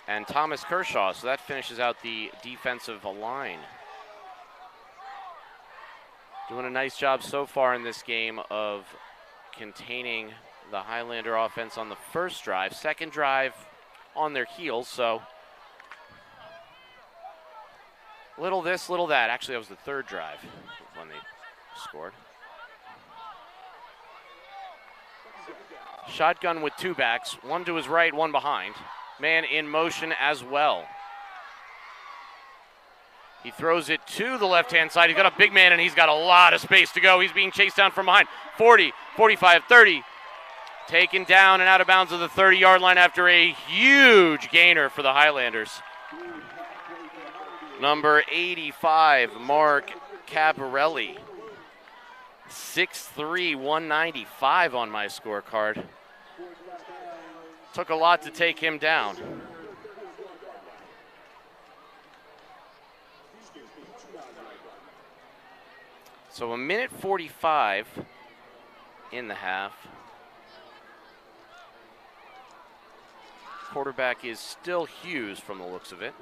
and Thomas Kershaw. So that finishes out the defensive line. Doing a nice job so far in this game of containing the Highlander offense on the first drive. Second drive on their heels, so little this, little that. Actually, that was the third drive when they scored. Shotgun with two backs, one to his right, one behind. Man in motion as well. He throws it to the left-hand side. He's got a big man, and he's got a lot of space to go. He's being chased down from behind. 40, 45, 30. Taken down and out of bounds of the 30-yard line after a huge gainer for the Highlanders. Number 85, Mark Cabarelli. 6'3", 195 on my scorecard. Took a lot to take him down. So a minute 45 in the half. Quarterback is still Hughes from the looks of it.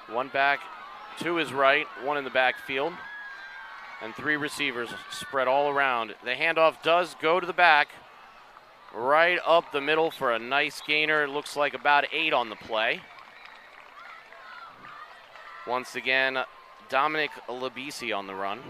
One back to his right, one in the backfield, and three receivers spread all around. The handoff does go to the back, right up the middle for a nice gainer. It looks like about 8 on the play. Once again, Dominic Labisi on the run.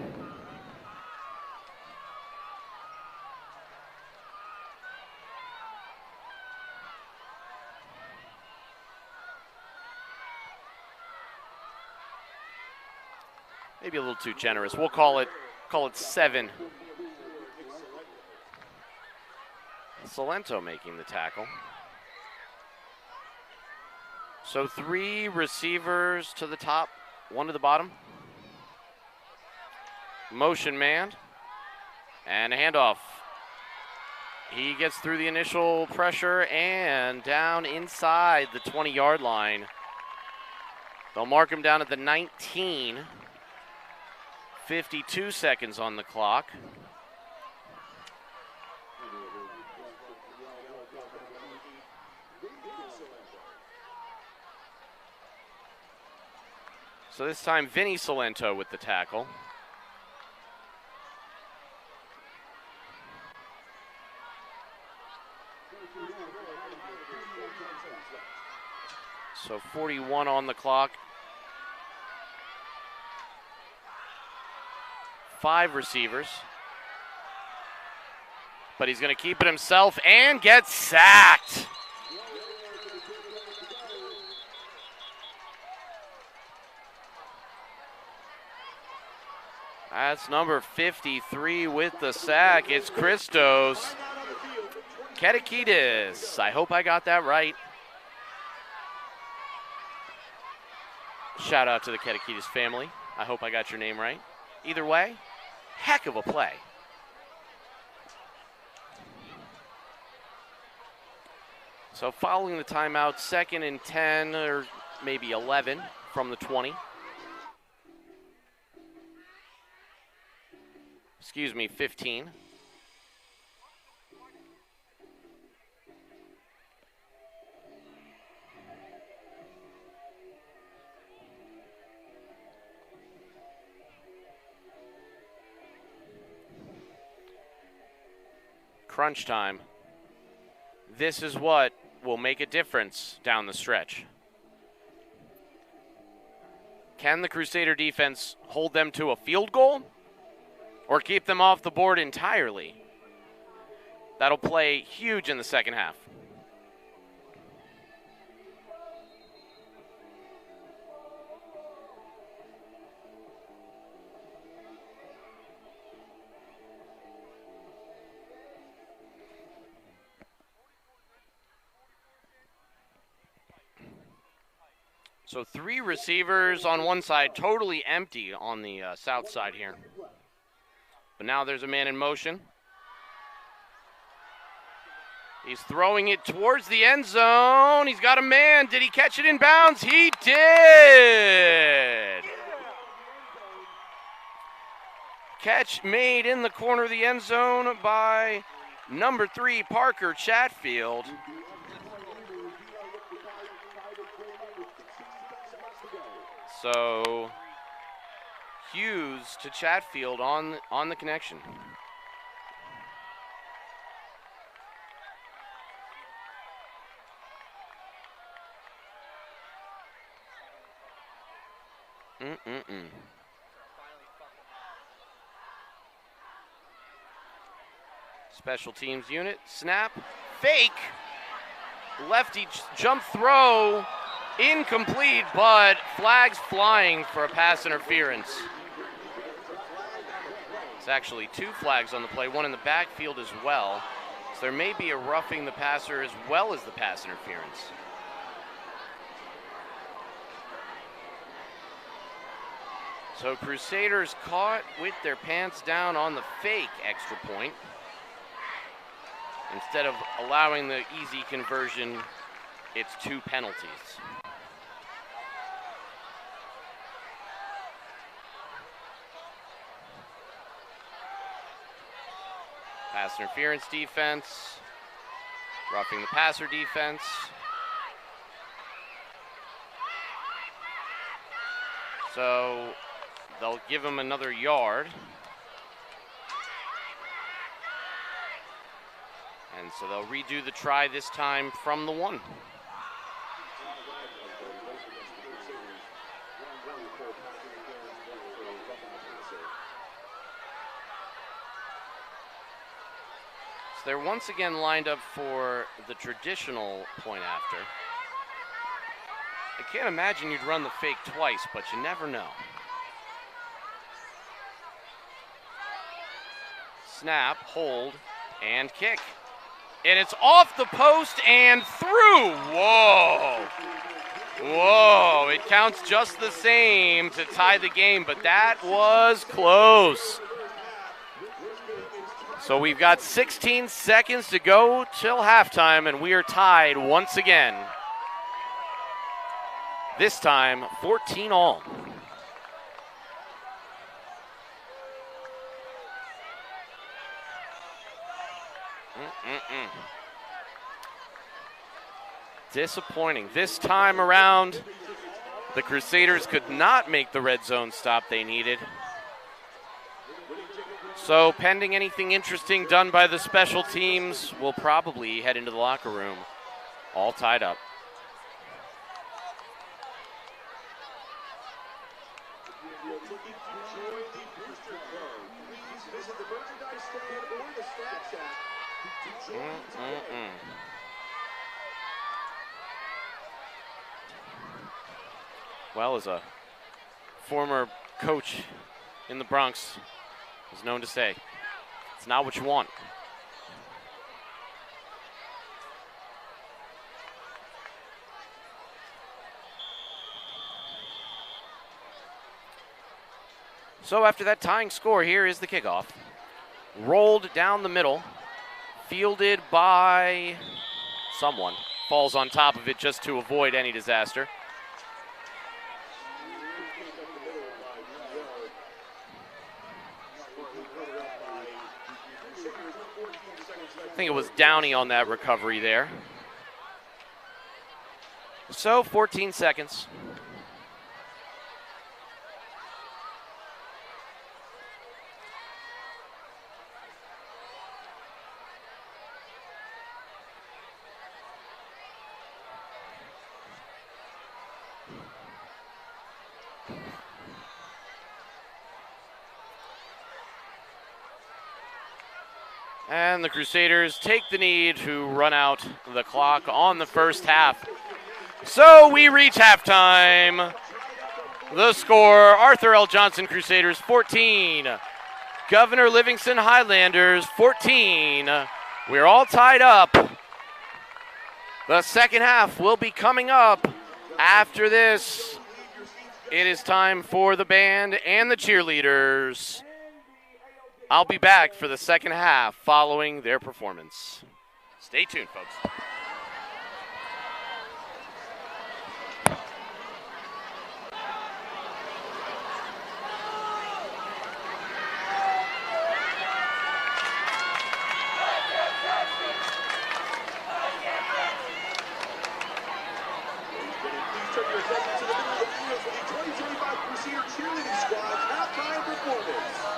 Maybe a little too generous. We'll call it 7. Salento making the tackle. So 3 receivers to the top, 1 to the bottom. Motion man. And a handoff. He gets through the initial pressure and down inside the 20-yard line. They'll mark him down at the 19. 52 seconds on the clock. So this time, Vinny Salento with the tackle. So 41 on the clock. 5 receivers. But he's going to keep it himself and get sacked. That's number 53 with the sack. It's Christos Ketakidis. I hope I got that right. Shout out to the Ketakidis family. I hope I got your name right. Either way, heck of a play. So following the timeout, 2nd and 10 or maybe 11 from the 20. Excuse me, 15. Crunch time. This is what will make a difference down the stretch. Can the Crusader defense hold them to a field goal or keep them off the board entirely? That'll play huge in the second half. So 3 receivers on one side, totally empty on the south side here. But now there's a man in motion. He's throwing it towards the end zone. He's got a man. Did he catch it in bounds? He did. Catch made in the corner of the end zone by number 3, Parker Chatfield. So Hughes to Chatfield on the connection. Special teams unit, snap, fake, lefty jump throw, incomplete, but flags flying for a pass interference. It's actually 2 flags on the play, one in the backfield as well. So there may be a roughing the passer as well as the pass interference. So Crusaders caught with their pants down on the fake extra point. Instead of allowing the easy conversion, it's 2 penalties. Pass interference defense, roughing the passer defense. So they'll give him another yard. And so they'll redo the try this time from the 1. So they're once again lined up for the traditional point after. I can't imagine you'd run the fake twice, but you never know. Snap, hold, and kick. And it's off the post and through. Whoa. Whoa. It counts just the same to tie the game, but that was close. So we've got 16 seconds to go till halftime, and we are tied once again. This time, 14 all. Disappointing. This time around, the Crusaders could not make the red zone stop they needed. So pending anything interesting done by the special teams, we'll probably head into the locker room all tied up. Well, as a former coach in the Bronx was known to say, it's not what you want. So after that tying score, here is the kickoff. Rolled down the middle, fielded by someone. Falls on top of it just to avoid any disaster. I think it was Downey on that recovery there. So 14 seconds. And the Crusaders take the knee to run out the clock on the first half. So we reach halftime. The score, Arthur L. Johnson Crusaders 14, Governor Livingston Highlanders 14. We're all tied up. The second half will be coming up after this. It is time for the band and the cheerleaders. I'll be back for the second half following their performance. Stay tuned, folks. thank you to the middle of the field for the 2025 Crusader cheerleading squad's halftime performance.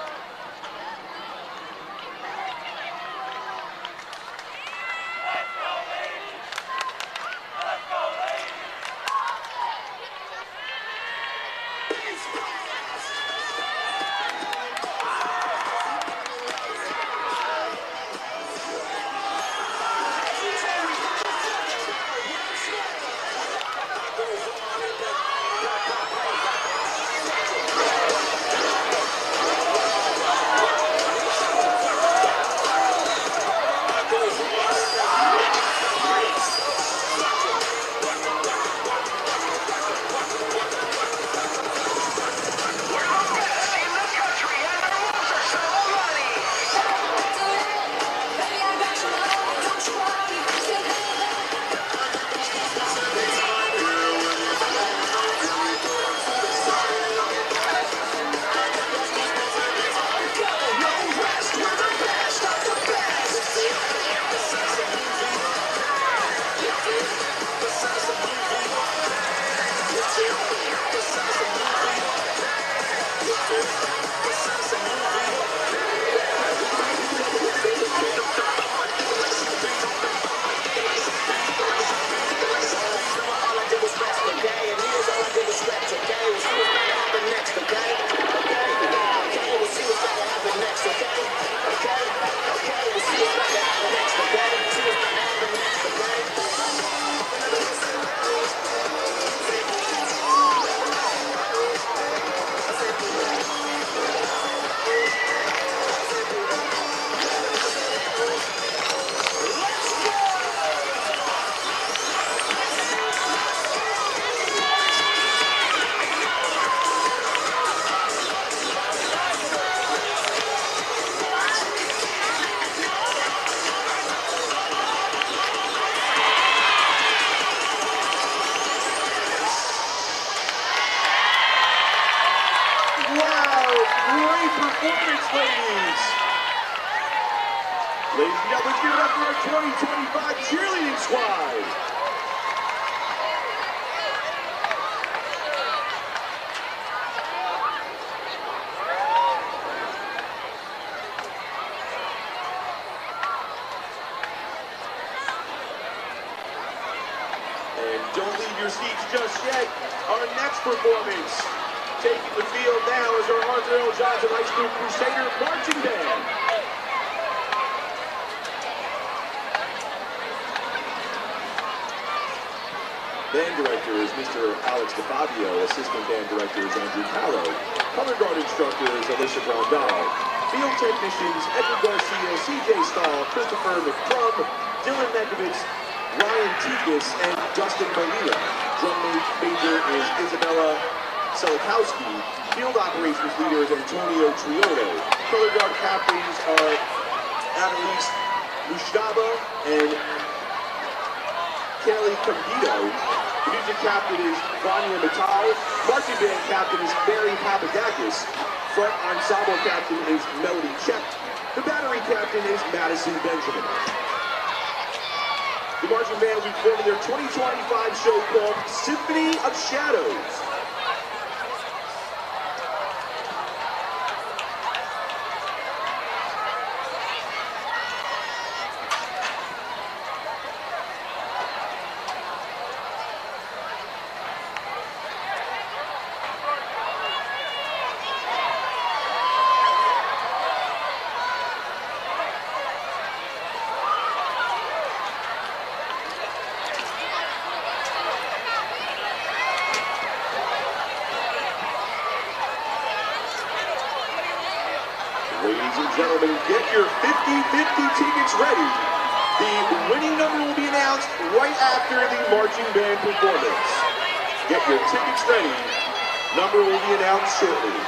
Ladies and gentlemen, let's give it up for our 2025 cheerleading squad. And don't leave your seats just yet. Our next performance, taking the field now, is our Arthur L. Johnson High School Crusader Marching Band. Band director is Mr. Alex DeFabio. Assistant band director is Andrew Callow. Color guard instructor is Alicia Grandal. Field technicians Edward Garcia, CJ Stahl, Christopher McCrum, Dylan Nekovitz, Ryan Tikas, and Dustin Malila. Drum major is Isabella Selikowski. Field operations leader is Antonio Triolo. Color guard captains are Annalise Mushtaba and Kelly Campito. Music captain is Vanya Matai. Marching band captain is Barry Papadakis. Front ensemble captain is Melody Check. The battery captain is Madison Benjamin. The marching band will be performing their 2025 show called Symphony of Shadows. Ladies and gentlemen, get your 50-50 tickets ready. The winning number will be announced right after the marching band performance. Get your tickets ready. Number will be announced shortly.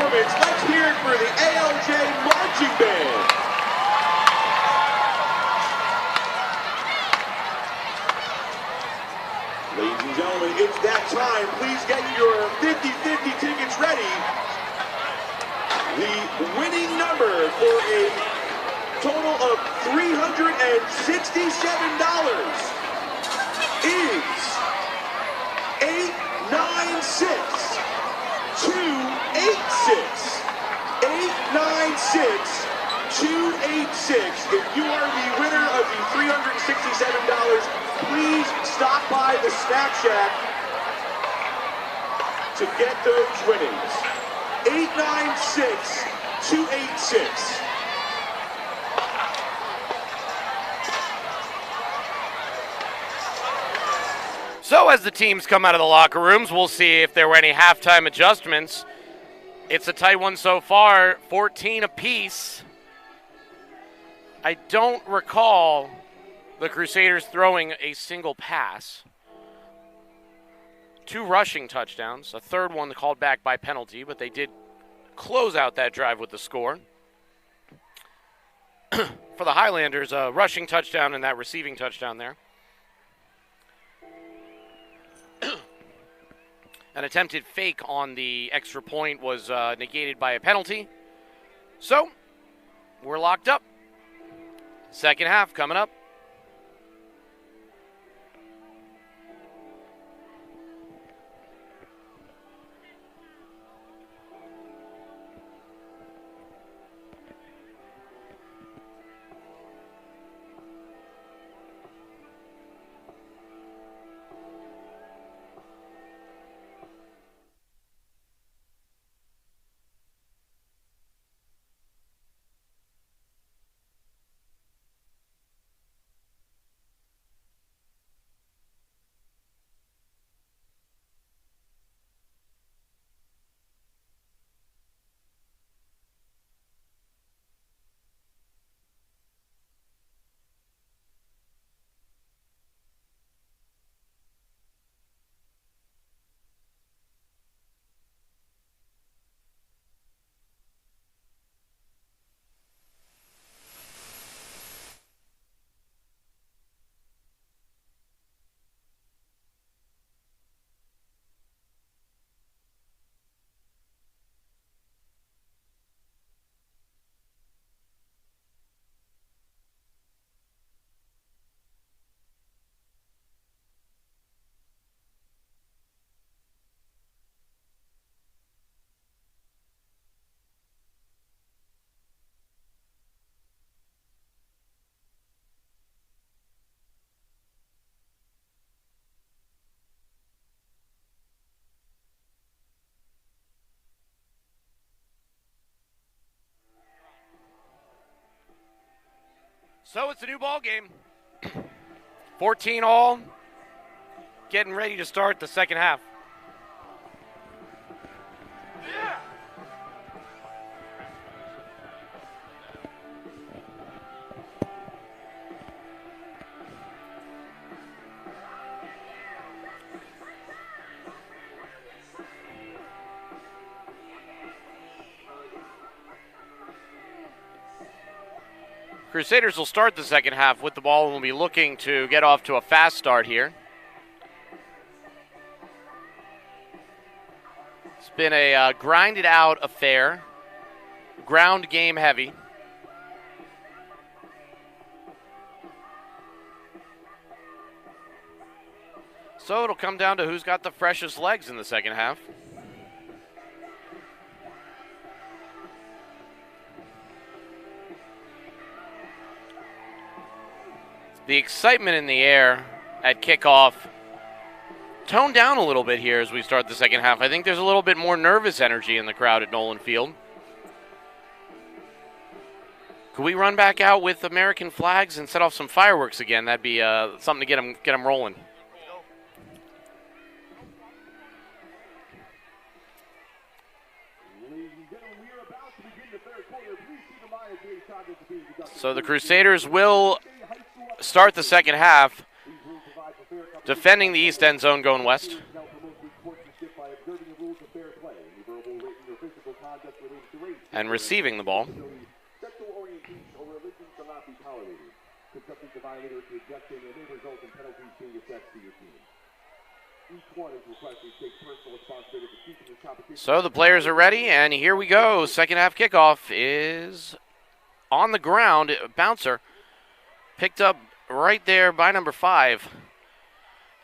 performance. Let's hear it for the ALJ Marching Band. Ladies and gentlemen, it's that time. Please get your 50-50 tickets ready. The winning number for a total of $367 is 896-286. 896-286. If you are the winner of the $367, please stop by the Snack Shack to get those winnings. 896-286. So as the teams come out of the locker rooms, we'll see if there were any halftime adjustments. It's a tight one so far, 14 apiece. I don't recall the Crusaders throwing a single pass. 2 rushing touchdowns, a third one called back by penalty, but they did close out that drive with the score. For the Highlanders, a rushing touchdown and that receiving touchdown there. An attempted fake on the extra point was negated by a penalty. So, we're locked up. Second half coming up. So it's a new ball game. 14 all. Getting ready to start the second half. Crusaders will start the second half with the ball and will be looking to get off to a fast start here. It's been a grinded out affair, ground game heavy. So it'll come down to who's got the freshest legs in the second half. The excitement in the air at kickoff toned down a little bit here as we start the second half. I think there's a little bit more nervous energy in the crowd at Nolan Field. Could we run back out with American flags and set off some fireworks again? That'd be something to get them rolling. So the Crusaders will start the second half defending the east end zone going west. And receiving the ball. Sexual orientation or religion shall not be tolerated. Subjecting the violator to ejection and may result in penalties being assessed to your team. Each one is requested to take personal responsibility for keeping this competition. So the players are ready, and here we go. Second half kickoff is on the ground. Bouncer picked up right there by number 5.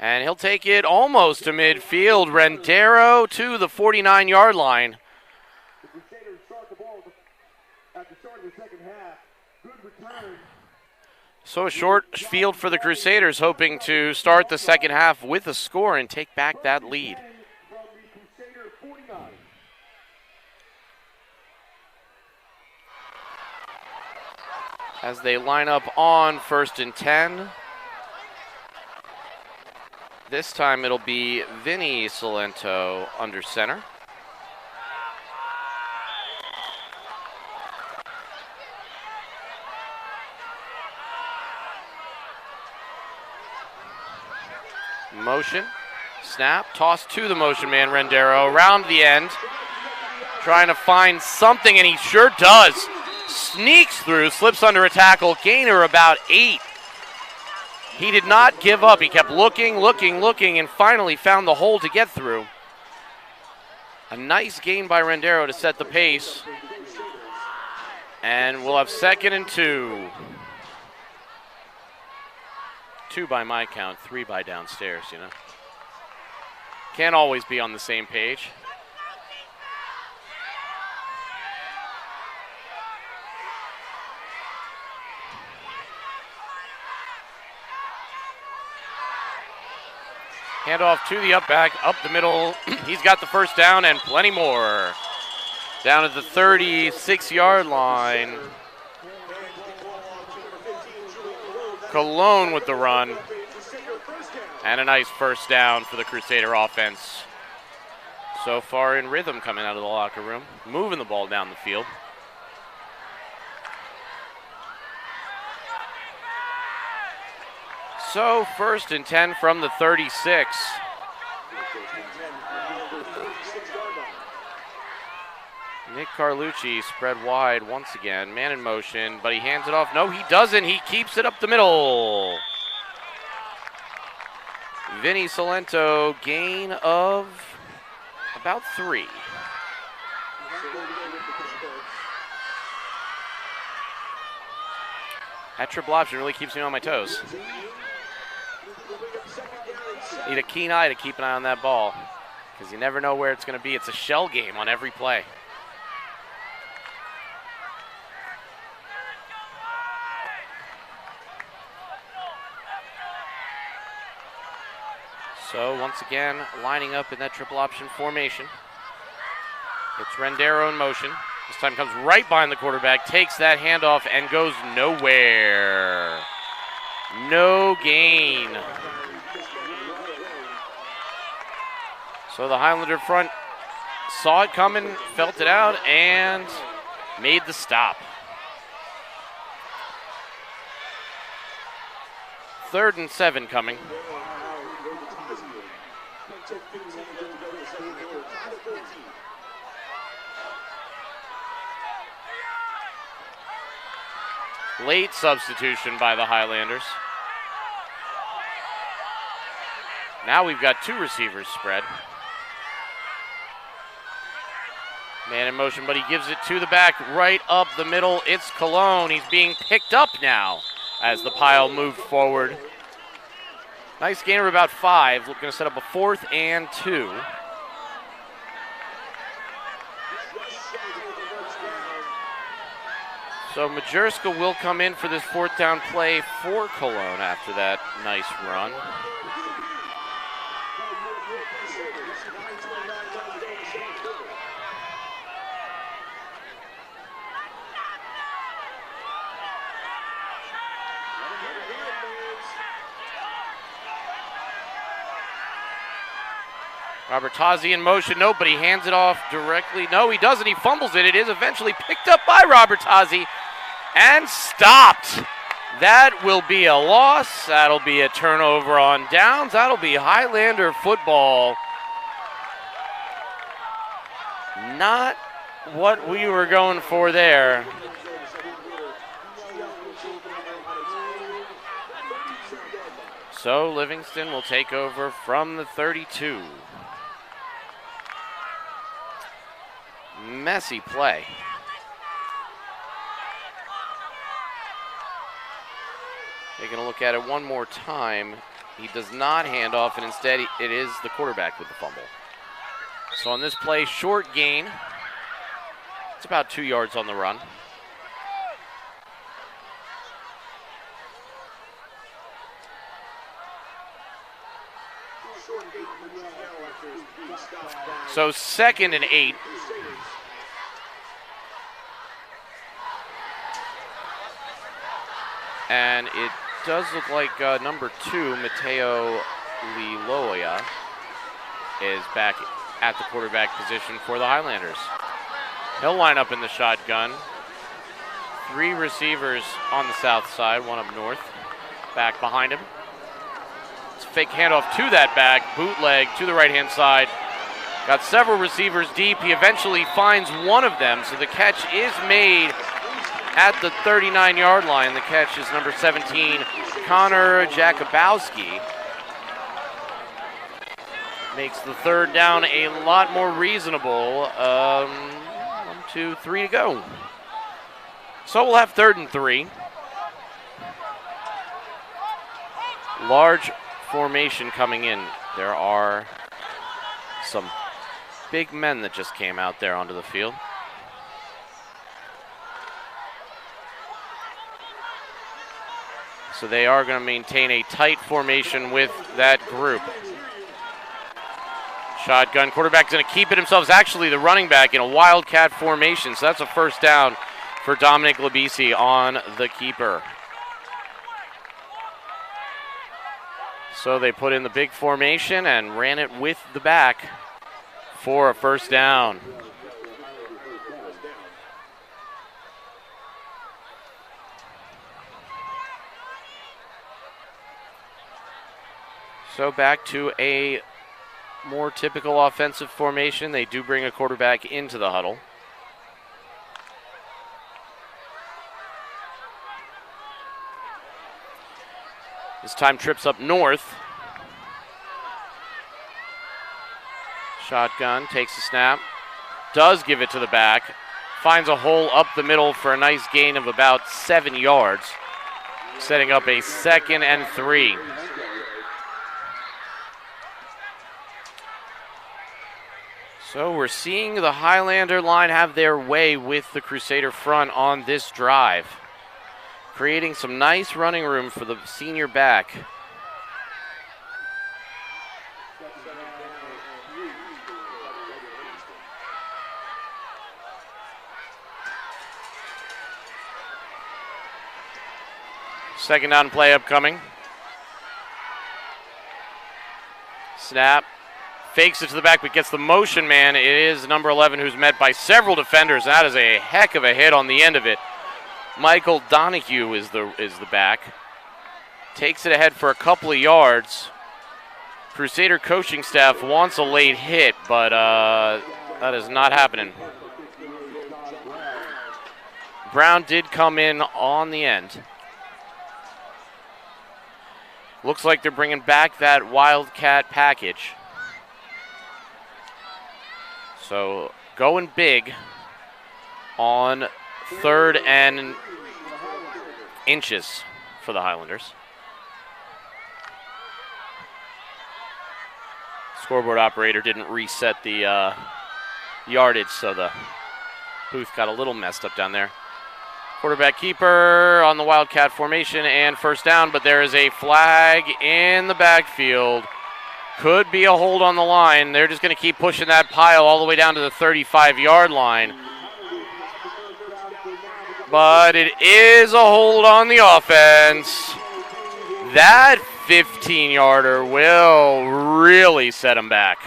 And he'll take it almost to midfield. Rendero to the 49-yard line. The Crusaders start the ball at the start of the second half. Good return. So a short field for the Crusaders, hoping to start the second half with a score and take back that lead. From the Crusader 49. As they line up on 1st and 10. This time it'll be Vinny Salento under center. Motion, snap, toss to the motion man Rendero around the end, trying to find something, and he sure does. Sneaks through, slips under a tackle, gainer about 8. He did not give up. He kept looking, and finally found the hole to get through. A nice gain by Rendero to set the pace. And we'll have 2nd and 2. 2 by my count, 3 by downstairs, you know. Can't always be on the same page. Handoff to the up back, up the middle. He's got the first down and plenty more. Down at the 36-yard line. Cologne with the run. And a nice first down for the Crusader offense. So far in rhythm coming out of the locker room. Moving the ball down the field. So 1st and 10 from the 36. Nick Carlucci spread wide once again. Man in motion, but he hands it off. No, he doesn't. He keeps it up the middle. Vinny Salento, gain of about 3. That triple option really keeps me on my toes. Need a keen eye to keep an eye on that ball, because you never know where it's going to be. It's a shell game on every play. So once again, lining up in that triple option formation. It's Rendero in motion. This time comes right behind the quarterback, takes that handoff, and goes nowhere. No gain. So the Highlander front saw it coming, felt it out, and made the stop. 3rd and 7 coming. Late substitution by the Highlanders. Now we've got 2 receivers spread. Man in motion, but he gives it to the back, right up the middle. It's Cologne. He's being picked up now as the pile moved forward. Nice gain of about 5. Looking to set up a 4th and 2. So Majerska will come in for this 4th down play for Cologne after that nice run. Robert Tozzi in motion. No, but he hands it off directly. No, he doesn't. He fumbles it. It is eventually picked up by Robert Tozzi and stopped. That will be a loss. That'll be a turnover on downs. That'll be Highlander football. Not what we were going for there. So Livingston will take over from the 32. Messy play. Taking a look at it one more time. He does not hand off, and instead it is the quarterback with the fumble. So on this play, short gain. It's about 2 yards on the run. So 2nd and 8. And it does look like number 2, Mateo Liloya, is back at the quarterback position for the Highlanders. He'll line up in the shotgun. 3 receivers on the south side, 1 up north. Back behind him. It's a fake handoff to that back, bootleg to the right-hand side. Got several receivers deep. He eventually finds one of them, so the catch is made at the 39-yard line. The catch is number 17, Connor Jakubowski. Makes the 3rd down a lot more reasonable. 1, 2, 3 to go. So we'll have 3rd and 3. Large formation coming in. There are some big men that just came out there onto the field. So they are going to maintain a tight formation with that group. Shotgun, quarterback's going to keep it himself. It's actually the running back in a wildcat formation, so that's a 1st down for Dominic Labisi on the keeper. So they put in the big formation and ran it with the back for a 1st down. So back to a more typical offensive formation. They do bring a quarterback into the huddle. This time trips up north. Shotgun, takes a snap, does give it to the back, finds a hole up the middle for a nice gain of about 7 yards, setting up a 2nd and 3. So we're seeing the Highlander line have their way with the Crusader front on this drive, creating some nice running room for the senior back. Second down play upcoming. Snap. Fakes it to the back, but gets the motion man. It is number 11 who's met by several defenders. That is a heck of a hit on the end of it. Michael Donahue is the back. Takes it ahead for a couple of yards. Crusader coaching staff wants a late hit, but that is not happening. Brown did come in on the end. Looks like they're bringing back that Wildcat package. So going big on 3rd and inches for the Highlanders. Scoreboard operator didn't reset the yardage, so the booth got a little messed up down there. Quarterback keeper on the Wildcat formation and 1st down, but there is a flag in the backfield. Could be a hold on the line. They're just going to keep pushing that pile all the way down to the 35-yard line. But it is a hold on the offense. That 15-yarder will really set them back.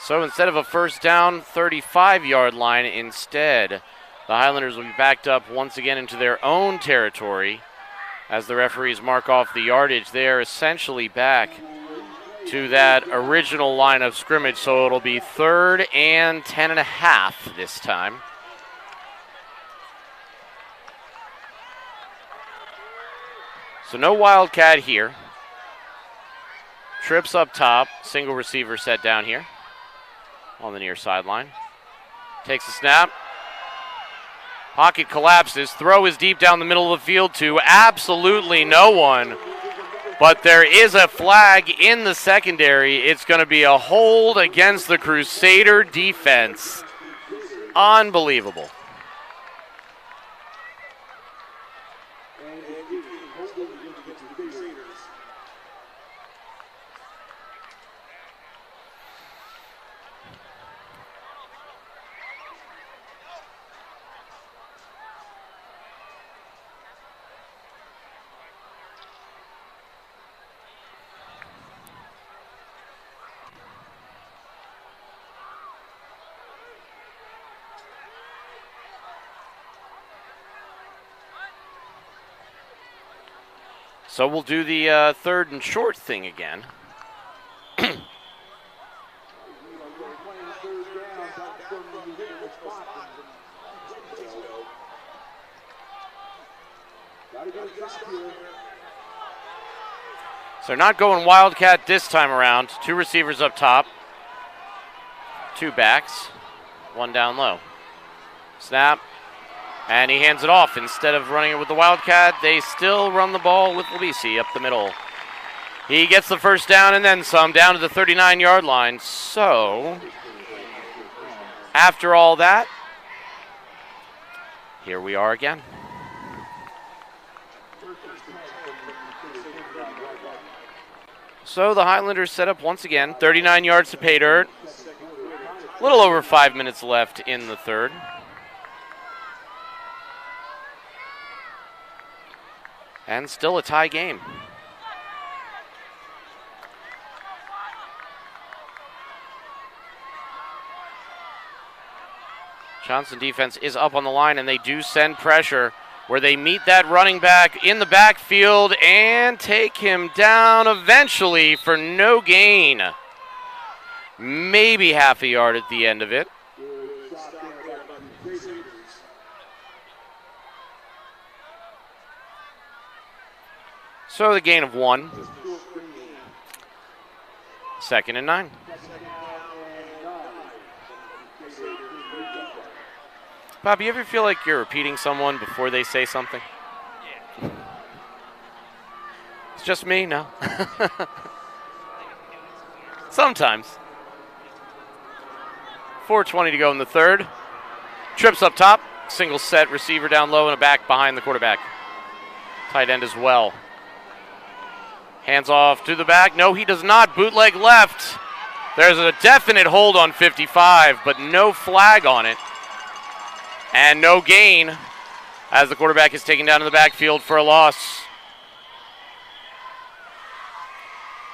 So instead of a 1st down, 35-yard line, instead The Highlanders will be backed up once again into their own territory as the referees mark off the yardage. They are essentially back to that original line of scrimmage, so it'll be 3rd and 10.5 this time. So no Wildcat here. Trips up top, single receiver set down here on the near sideline. Takes a snap. Pocket collapses. Throw is deep down the middle of the field to absolutely no one. But there is a flag in the secondary. It's going to be a hold against the Crusader defense. Unbelievable. So we'll do the 3rd and short thing again. So they're not going Wildcat this time around. 2 receivers up top. 2 backs. 1 down low. Snap. And he hands it off. Instead of running it with the Wildcat, they still run the ball with Libisi up the middle. He gets the first down and then some, down to the 39-yard line. So, after all that, here we are again. So the Highlanders set up once again. 39 yards to pay dirt. A little over 5 minutes left in the 3rd. And still a tie game. Johnson defense is up on the line, and they do send pressure where they meet that running back in the backfield and take him down eventually for no gain. Maybe half a yard at the end of it. So the gain of 1. 2nd and 9. Bob, you ever feel like you're repeating someone before they say something? Yeah. It's just me? No. Sometimes. 4:20 to go in the 3rd. Trips up top. Single set receiver down low and a back behind the quarterback. Tight end as well. Hands off to the back. No, he does not. Bootleg left. There's a definite hold on 55, but no flag on it. And no gain as the quarterback is taken down in the backfield for a loss.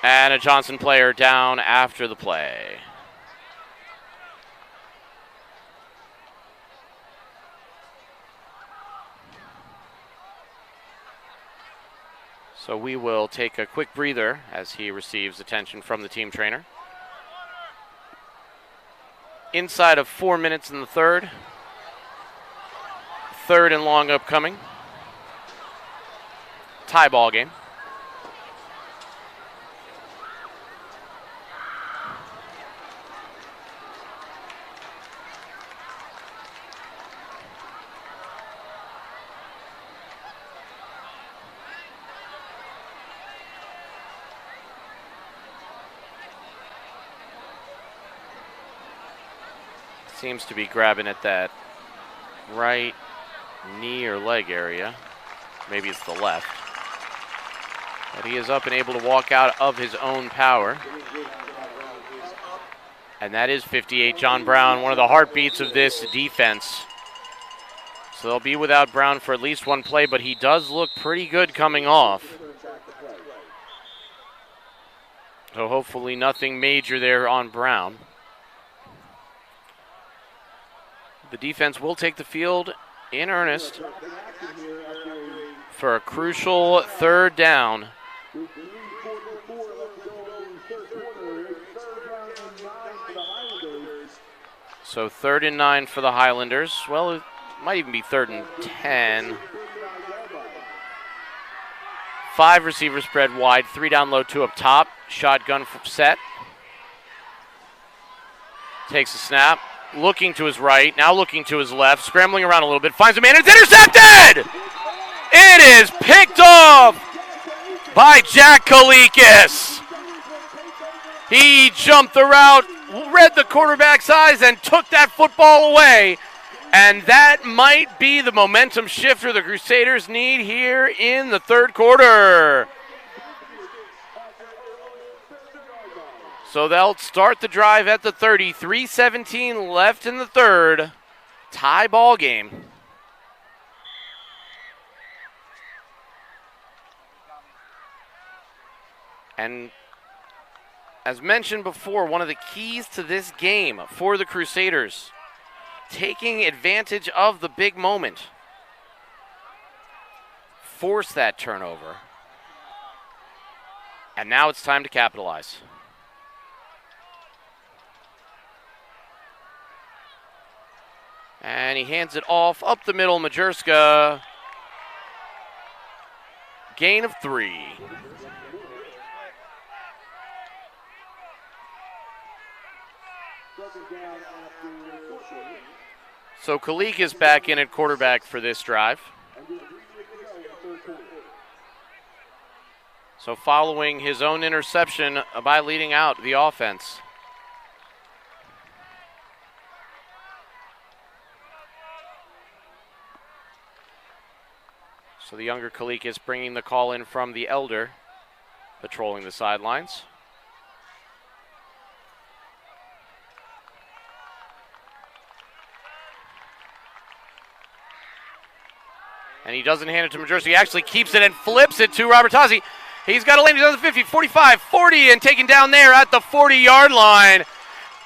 And a Johnson player down after the play. So we will take a quick breather as he receives attention from the team trainer. Inside of 4 minutes in the 3rd. 3rd and long upcoming. Tie ball game. Seems to be grabbing at that right knee or leg area. Maybe it's the left. But he is up and able to walk out of his own power. And that is 58, John Brown, one of the heartbeats of this defense. So they'll be without Brown for at least one play, but he does look pretty good coming off. So hopefully nothing major there on Brown. The defense will take the field in earnest for a crucial third down. So 3rd and 9 for the Highlanders. Well, it might even be 3rd and 10. 5 receivers spread wide, 3 down low, 2 up top. Shotgun set. Takes a snap. Looking to his right, now looking to his left, scrambling around a little bit, finds a man, it's intercepted! It is picked off by Jack Kalikis. He jumped the route, read the quarterback's eyes, and took that football away. And that might be the momentum shifter the Crusaders need here in the third quarter. So they'll start the drive at the 30. 3:17 left in the third. Tie ball game. And as mentioned before, one of the keys to this game for the Crusaders, taking advantage of the big moment. Force that turnover. And now it's time to capitalize. And he hands it off up the middle, Majerska. Gain of 3. So Kalik is back in at quarterback for this drive. So following his own interception by leading out the offense. So the younger Kalik is bringing the call in from the elder, patrolling the sidelines. And he doesn't hand it to Majerski. He actually keeps it and flips it to Robert Tozzi. He's got a lane. He's on the 50, 45, 40, and taken down there at the 40-yard line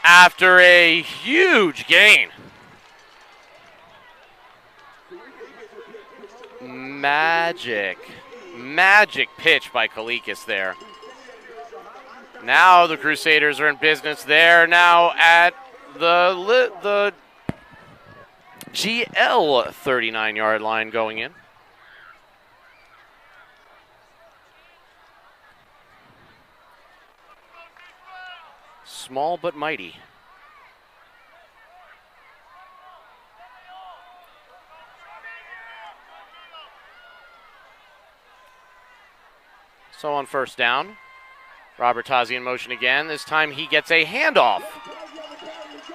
after a huge gain. Magic pitch by Kalikis there. Now the Crusaders are in business. They're now at the GL 39-yard line going in. Small but mighty. So on first down, Robert Tozzi in motion again. This time he gets a handoff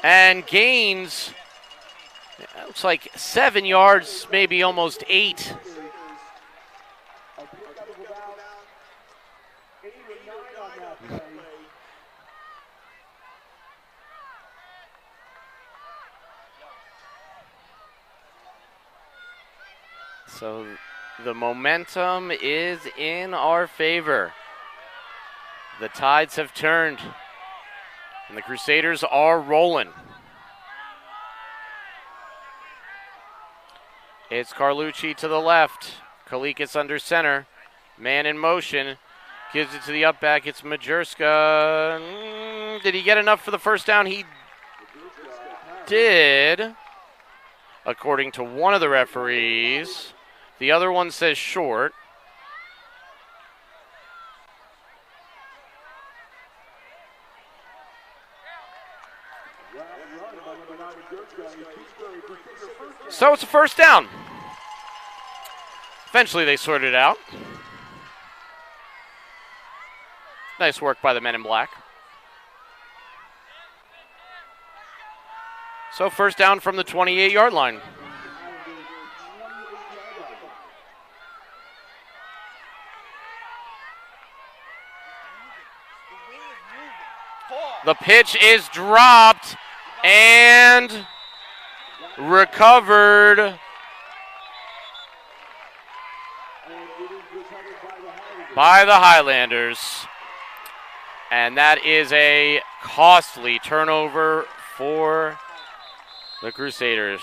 and gains, looks like 7 yards, maybe almost 8. So the momentum is in our favor. The tides have turned, and the Crusaders are rolling. It's Carlucci to the left. Kalikis under center. Man in motion. Gives it to the up back. It's Majerska. Did he get enough for the first down? He did, according to one of the referees. The other one says short. So it's a first down. Eventually they sorted it out. Nice work by the men in black. So first down from the 28-yard line. The pitch is dropped and recovered by the Highlanders. And that is a costly turnover for the Crusaders.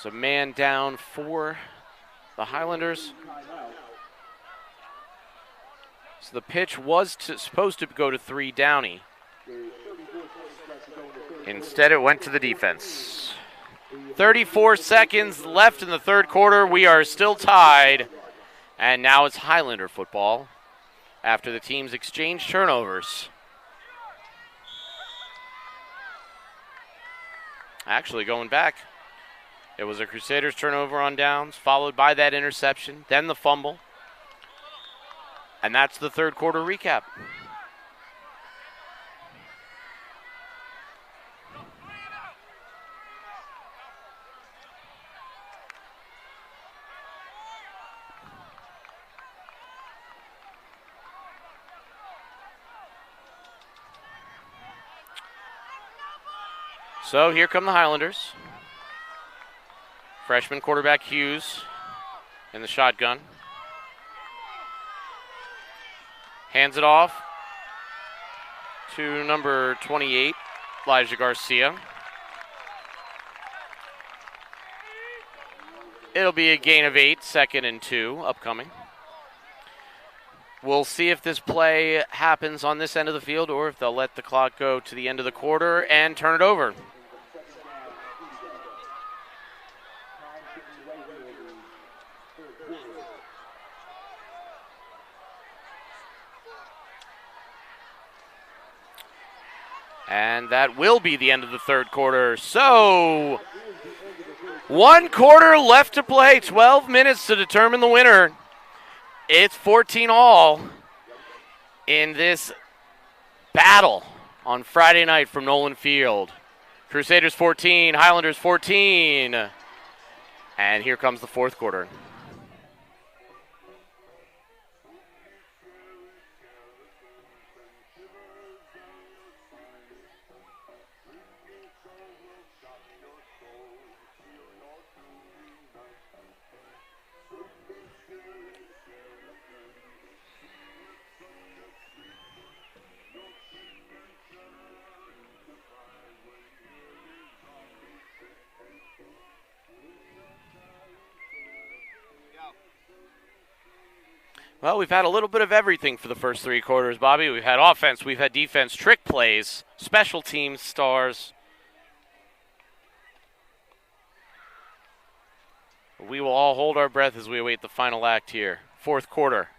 It's a man down for the Highlanders. So the pitch was supposed to go to 3 Downey. Instead, it went to the defense. 34 seconds left in the third quarter. We are still tied. And now it's Highlander football after the teams exchange turnovers. Actually, going back, it was a Crusaders turnover on downs, followed by that interception, then the fumble. And that's the third quarter recap. So here come the Highlanders. Freshman quarterback Hughes in the shotgun. Hands it off to number 28, Elijah Garcia. It'll be a gain of 8, 2nd and 2 upcoming. We'll see if this play happens on this end of the field or if they'll let the clock go to the end of the quarter and turn it over. And that will be the end of the third quarter. So, 1 quarter left to play, 12 minutes to determine the winner. It's 14-all in this battle on Friday night from Nolan Field. Crusaders 14, Highlanders 14. And here comes the fourth quarter. Well, we've had a little bit of everything for the first 3 quarters, Bobby. We've had offense, we've had defense, trick plays, special teams, stars. We will all hold our breath as we await the final act here. Fourth quarter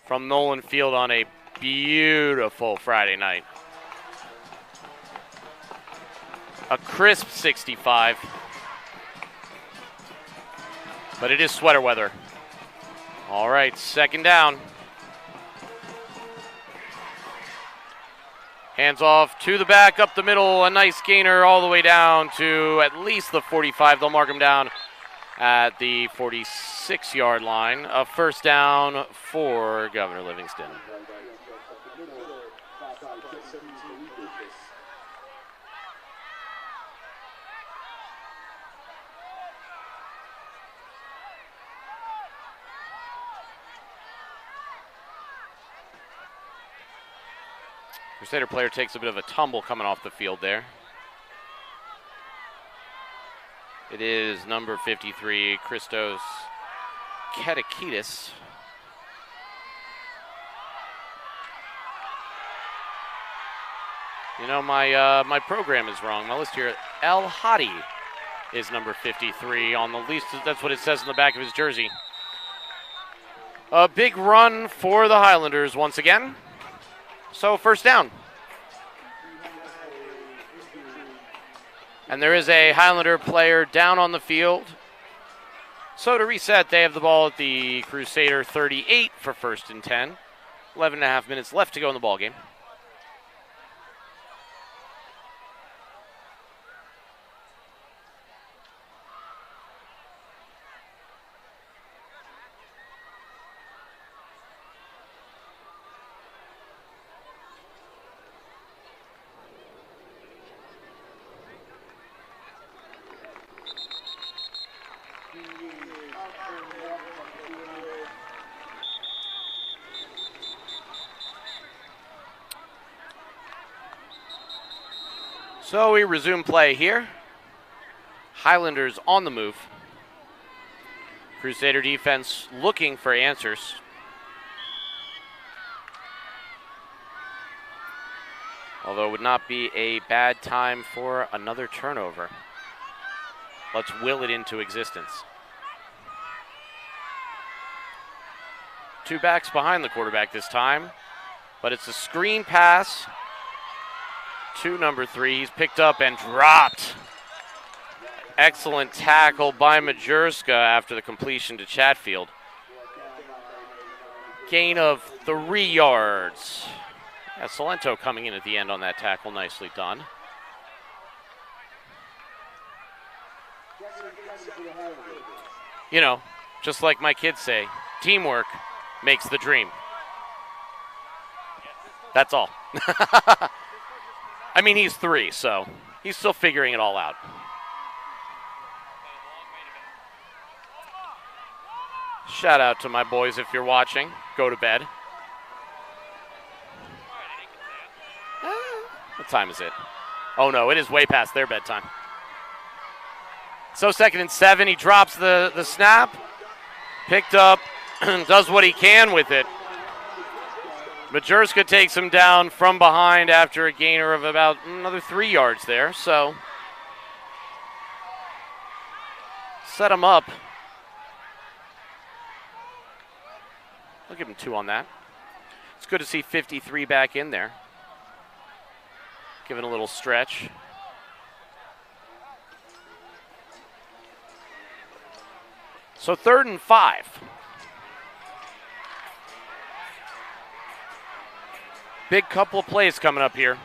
from Nolan Field on a beautiful Friday night. A crisp 65. But it is sweater weather. All right, 2nd down. Hands off to the back, up the middle, a nice gainer all the way down to at least the 45. They'll mark him down at the 46-yard line. A first down for Governor Livingston. Crusader player takes a bit of a tumble coming off the field there. It is number 53, Christos Katakidis. You know, my program is wrong. My list here, El Hadi is number 53 on the list. That's what it says in the back of his jersey. A big run for the Highlanders once again. So first down. And there is a Highlander player down on the field. So to reset, they have the ball at the Crusader 38 for 1st and 10. 11 and a half minutes left to go in the ballgame. So we resume play here. Highlanders on the move. Crusader defense looking for answers. Although it would not be a bad time for another turnover. Let's will it into existence. 2 backs behind the quarterback this time, but it's a screen pass to number 3. He's picked up and dropped. Excellent tackle by Majurska after the completion to Chatfield. Gain of 3 yards. Yeah, Salento coming in at the end on that tackle. Nicely done. You know, just like my kids say, teamwork makes the dream. That's all. I mean, he's 3, so he's still figuring it all out. Shout out to my boys if you're watching. Go to bed. What time is it? Oh no, it is way past their bedtime. So 2nd and 7, he drops the snap. Picked up, does what he can with it. Majurska takes him down from behind after a gainer of about another 3 yards there. So set him up. I'll give him 2 on that. It's good to see 53 back in there. Give it a little stretch. So 3rd and 5. Big couple of plays coming up here.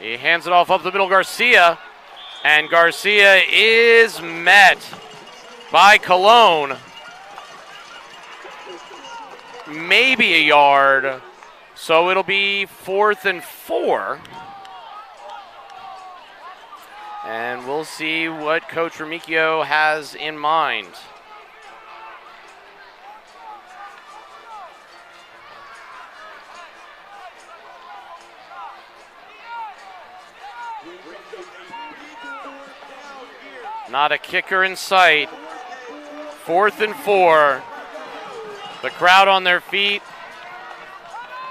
He hands it off up the middle, Garcia. And Garcia is met by Cologne. Maybe a yard. So it'll be 4th and 4. And we'll see what Coach Remicchio has in mind. Not a kicker in sight. 4th and 4. The crowd on their feet.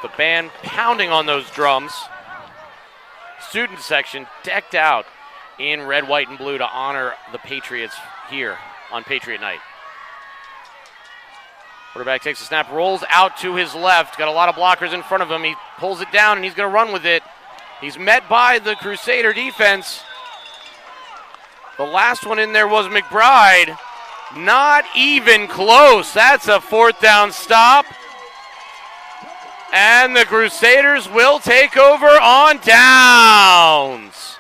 The band pounding on those drums. Student section decked out in red, white, and blue to honor the Patriots here on Patriot Night. Quarterback takes a snap, rolls out to his left. Got a lot of blockers in front of him. He pulls it down, and he's going to run with it. He's met by the Crusader defense. The last one in there was McBride. Not even close. That's a 4th down stop. And the Crusaders will take over on downs.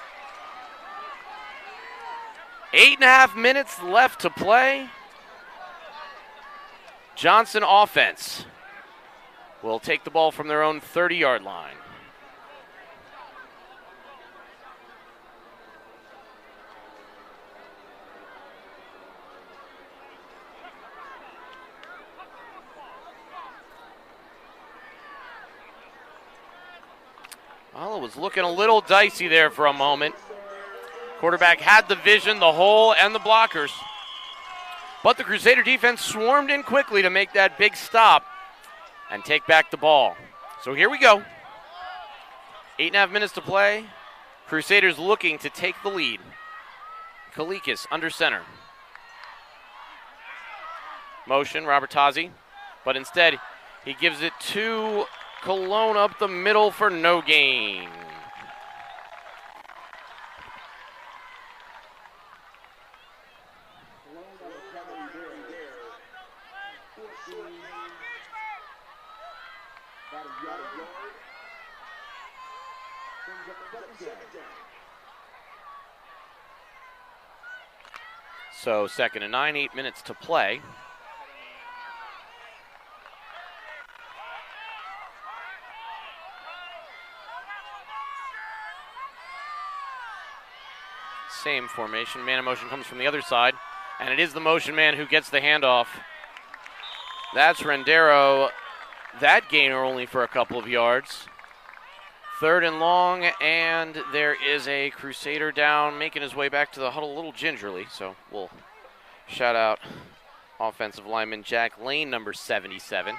8.5 minutes left to play. Johnson offense will take the ball from their own 30-yard line. Well, it was looking a little dicey there for a moment. Quarterback had the vision, the hole, and the blockers. But the Crusader defense swarmed in quickly to make that big stop and take back the ball. So here we go. 8.5 minutes to play. Crusaders looking to take the lead. Kalikis under center. Motion, Robert Tozzi. But instead, he gives it to Cologne up the middle for no gain. So 2nd and 9, 8 minutes to play. Same formation. Man in motion comes from the other side, and it is the motion man who gets the handoff. That's Rendero. That gainer only for a couple of yards. 3rd and long, and there is a Crusader down, making his way back to the huddle a little gingerly. So we'll shout out offensive lineman Jack Lane, number 77.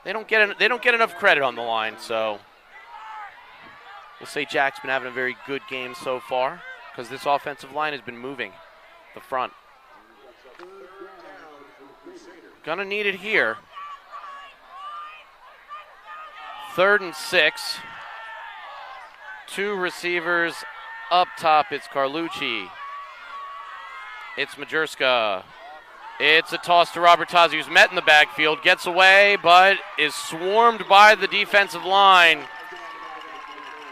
They don't get enough credit on the line, so we'll say Jack's been having a very good game so far because this offensive line has been moving the front. Gonna need it here. 3rd and 6. 2 receivers up top. It's Carlucci. It's Majerska. It's a toss to Robertazzi, who's met in the backfield, gets away, but is swarmed by the defensive line.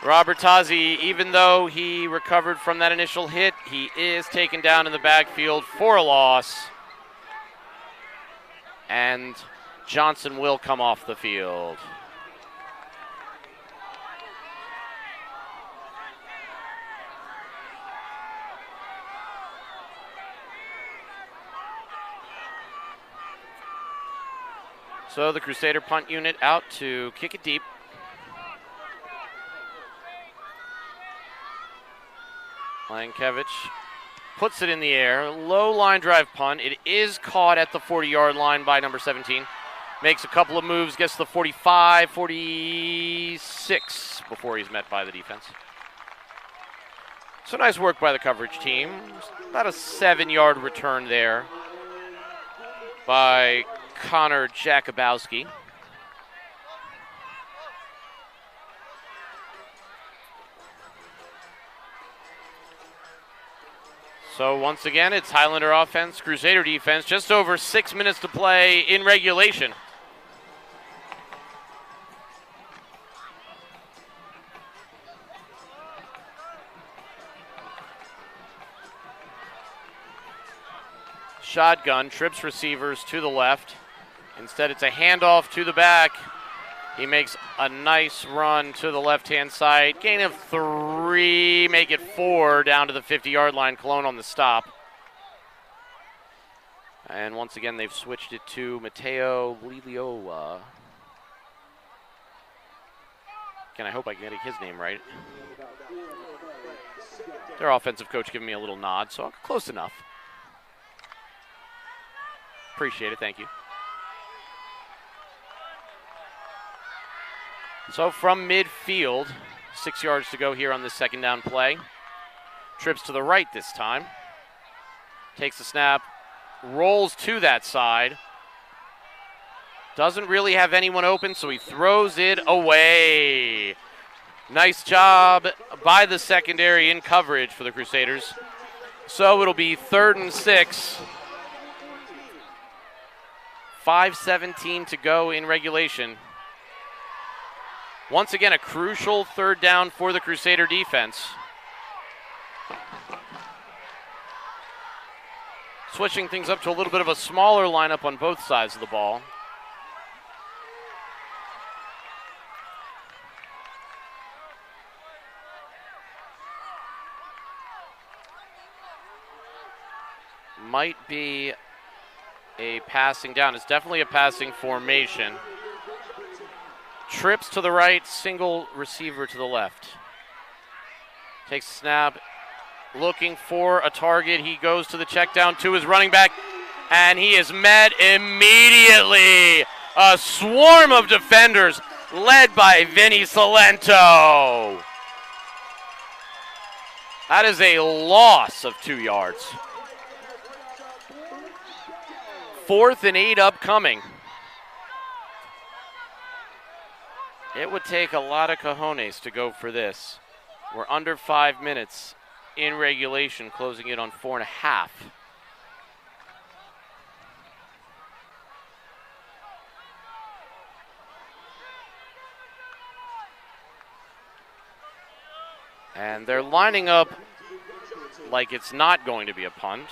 Robertazzi, even though he recovered from that initial hit, he is taken down in the backfield for a loss. And Johnson will come off the field. So the Crusader punt unit out to kick it deep. Lankiewicz puts it in the air. Low line drive punt. It is caught at the 40-yard line by number 17. Makes a couple of moves, gets to the 45, 46 before he's met by the defense. So nice work by the coverage team. About a 7-yard return there by Connor Jakubowski. So once again, it's Highlander offense, Crusader defense, just over 6 minutes to play in regulation. Shotgun, trips receivers to the left. Instead, it's a handoff to the back. He makes a nice run to the left-hand side. Gain of 3, make it 4 down to the 50-yard line. Cologne on the stop. And once again, they've switched it to Matteo Lilioa. Again, I hope I can get his name right. Their offensive coach giving me a little nod, so close enough. Appreciate it, thank you. So from midfield, 6 yards to go here on this 2nd down play. Trips to the right this time. Takes the snap, rolls to that side. Doesn't really have anyone open, so he throws it away. Nice job by the secondary in coverage for the Crusaders. So it'll be 3rd and 6. 5:17 to go in regulation. Once again, a crucial 3rd down for the Crusader defense. Switching things up to a little bit of a smaller lineup on both sides of the ball. Might be a passing down. It's definitely a passing formation. Trips to the right, single receiver to the left. Takes a snap, looking for a target. He goes to the check down to his running back, and he is met immediately. A swarm of defenders led by Vinny Salento. That is a loss of 2 yards. 4th and 8 upcoming. It would take a lot of cojones to go for this. We're under 5 minutes in regulation, closing it on 4.5. And they're lining up like it's not going to be a punt.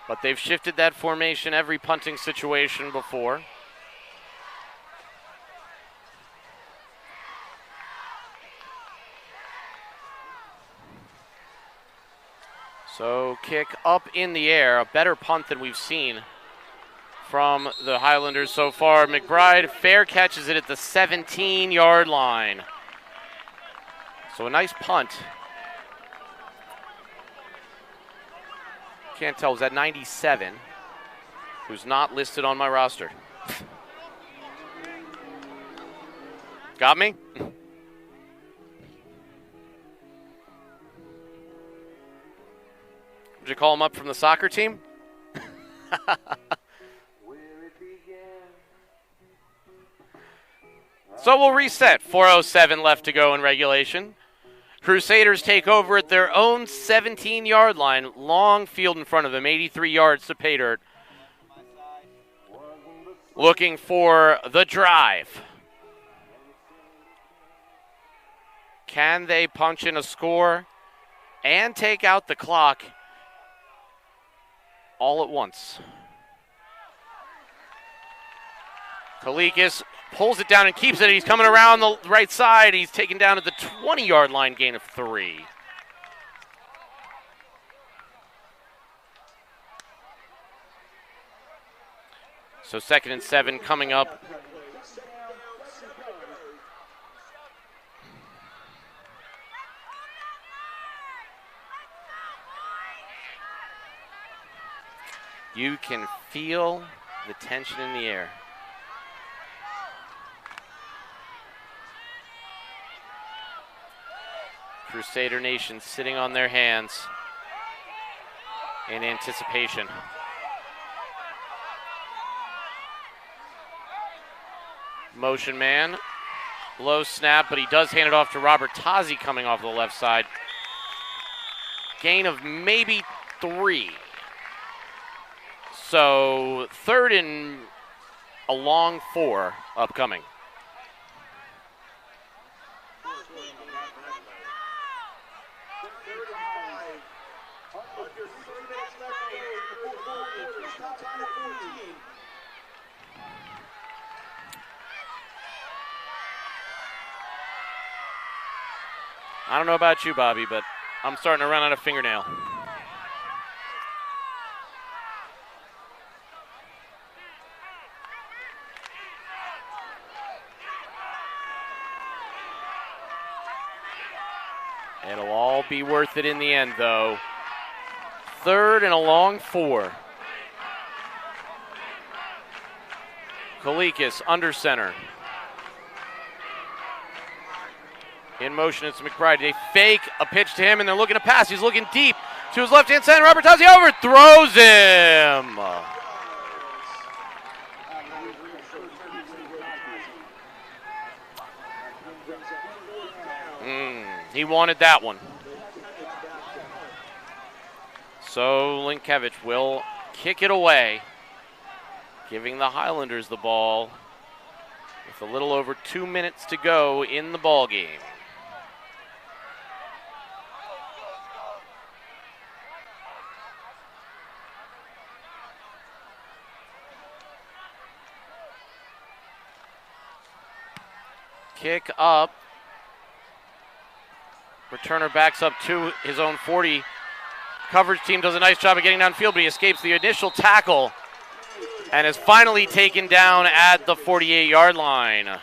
But they've shifted that formation every punting situation before. So kick up in the air, a better punt than we've seen from the Highlanders so far. McBride fair catches it at the 17-yard line. So a nice punt. Can't tell, was that 97? Who's not listed on my roster. Got me? Would you call him up from the soccer team? So we'll reset. 4:07 left to go in regulation. Crusaders take over at their own 17-yard line. Long field in front of them, 83 yards to pay dirt. Looking for the drive. Can they punch in a score and take out the clock all at once? Kalikis pulls it down and keeps it. He's coming around the right side. He's taken down at the 20-yard line, gain of 3. So 2nd and 7 coming up. You can feel the tension in the air. Crusader Nation sitting on their hands in anticipation. Motion man, low snap, but he does hand it off to Robert Tazi coming off the left side. Gain of maybe 3. So 3rd and a long 4 upcoming. I don't know about you, Bobby, but I'm starting to run out of fingernail. It'll all be worth it in the end, though. 3rd and a long 4. Kalikis under center. In motion, it's McBride. They fake a pitch to him, and they're looking to pass. He's looking deep to his left-hand side. Robert Tazi overthrows him. He wanted that one. So Linkevich will kick it away, giving the Highlanders the ball with a little over 2 minutes to go in the ball game. Kick up. Returner backs up to his own 40. Coverage team does a nice job of getting downfield, but he escapes the initial tackle and is finally taken down at the 48-yard line.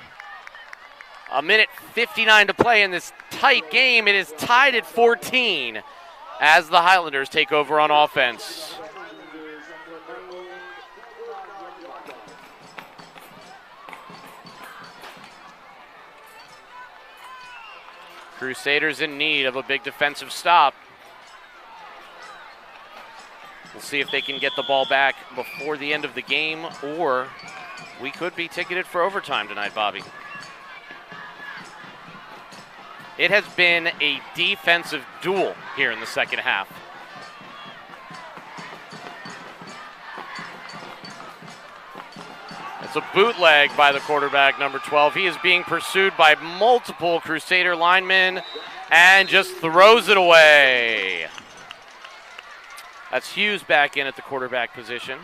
1:59 to play in this tight game. It is tied at 14 as the Highlanders take over on offense. Crusaders in need of a big defensive stop. We'll see if they can get the ball back before the end of the game, or we could be ticketed for overtime tonight, Bobby. It has been a defensive duel here in the second half. It's a bootleg by the quarterback, number 12. He is being pursued by multiple Crusader linemen and just throws it away. That's Hughes back in at the quarterback position.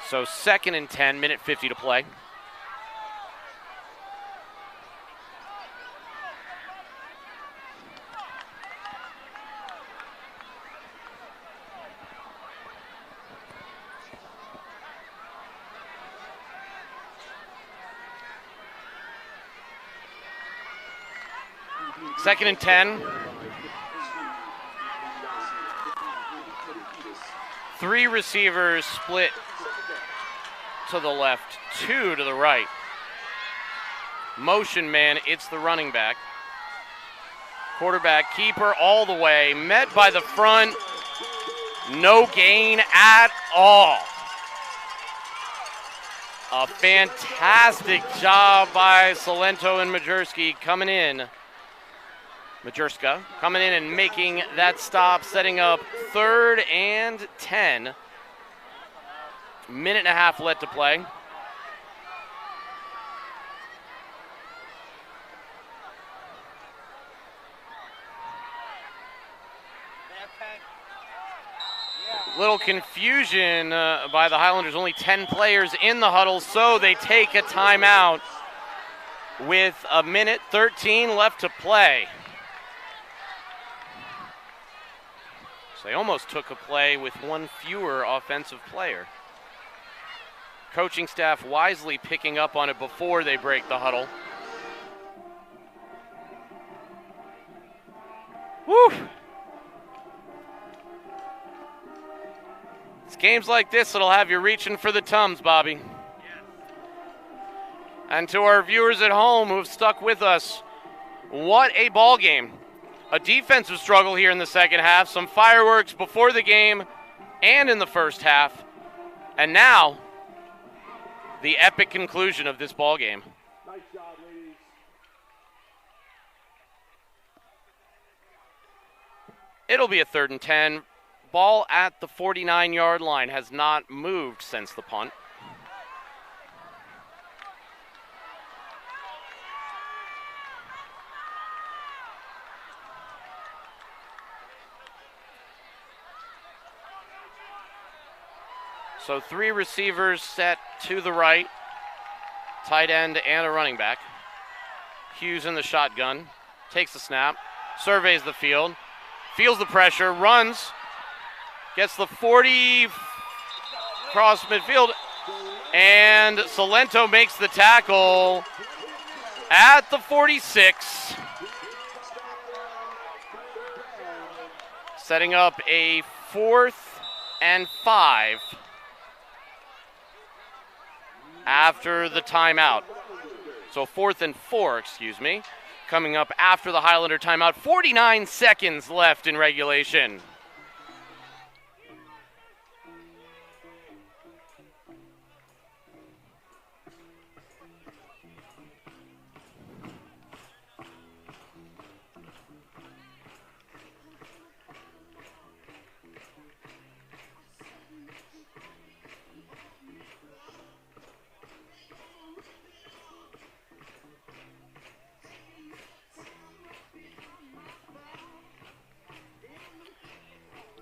So 2nd and 10, 1:50 to play. 2nd and 10. 3 receivers split to the left, 2 to the right. Motion man, it's the running back. Quarterback keeper all the way, met by the front. No gain at all. A fantastic job by Salento and Majerska coming in and making that stop, setting up 3rd and 10. Minute and a half left to play. Little confusion by the Highlanders. Only 10 players in the huddle, so they take a timeout with 1:13 left to play. So they almost took a play with 1 fewer offensive player. Coaching staff wisely picking up on it before they break the huddle. Woo! It's games like this that'll have you reaching for the Tums, Bobby. And to our viewers at home who've stuck with us, what a ball game. A defensive struggle here in the second half, some fireworks before the game and in the first half. And now, the epic conclusion of this ball game. Nice job, ladies. It'll be a 3rd and 10. Ball at the 49-yard line, has not moved since the punt. So 3 receivers set to the right, tight end and a running back. Hughes in the shotgun, takes the snap, surveys the field, feels the pressure, runs, gets the 40 across midfield, and Salento makes the tackle at the 46. Setting up a 4th and 5 after the timeout. So 4th and 4, coming up after the Highlander timeout. 49 seconds left in regulation.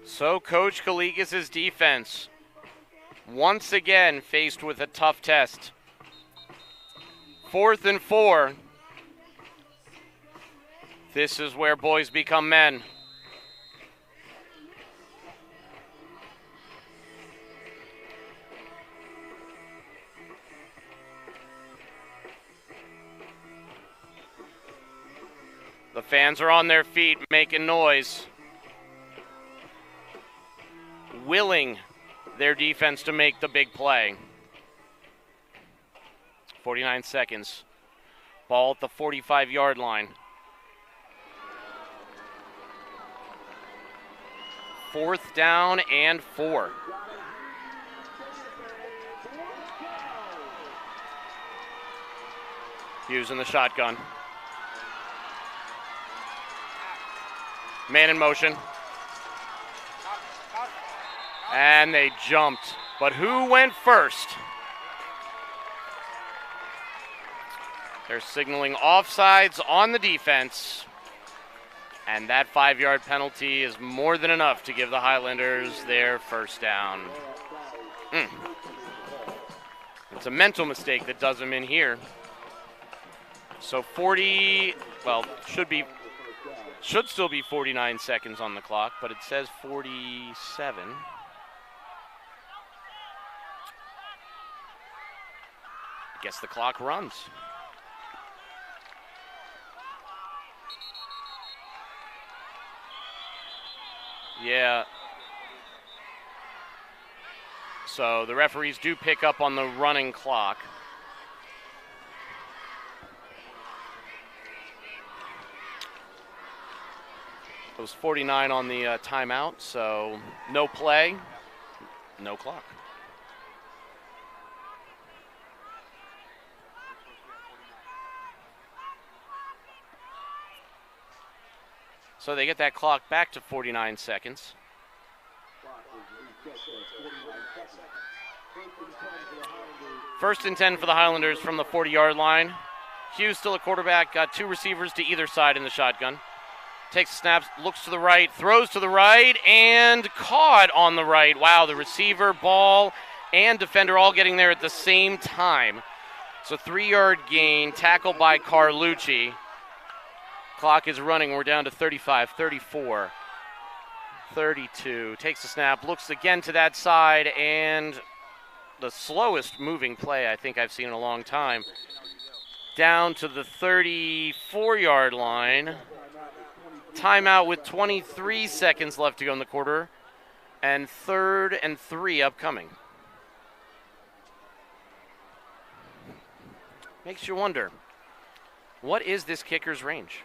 So Coach Kalikas' defense, once again faced with a tough test. 4th and 4. This is where boys become men. The fans are on their feet making noise, willing their defense to make the big play. 49 seconds. Ball at the 45-yard line. 4th down and 4. Hughes in the shotgun. Man in motion. And they jumped. But who went first? They're signaling offsides on the defense. And that 5-yard penalty is more than enough to give the Highlanders their first down. It's a mental mistake that does them in here. So should still be 49 seconds on the clock, but it says 47. I guess the clock runs. Yeah. So the referees do pick up on the running clock. It was 49 on the timeout, so no play, no clock. So they get that clock back to 49 seconds. First and 10 for the Highlanders from the 40-yard line. Hughes still a quarterback, got two receivers to either side in the shotgun. Takes a snap, looks to the right, throws to the right, and caught on the right. Wow, the receiver, ball, and defender all getting there at the same time. It's a 3-yard gain, tackled by Carlucci. Clock is running. We're down to 35, 34, 32. Takes a snap, looks again to that side, and the slowest moving play I think I've seen in a long time. Down to the 34-yard line. Timeout with 23 seconds left to go in the quarter, and 3rd and 3 upcoming. Makes you wonder, what is this kicker's range?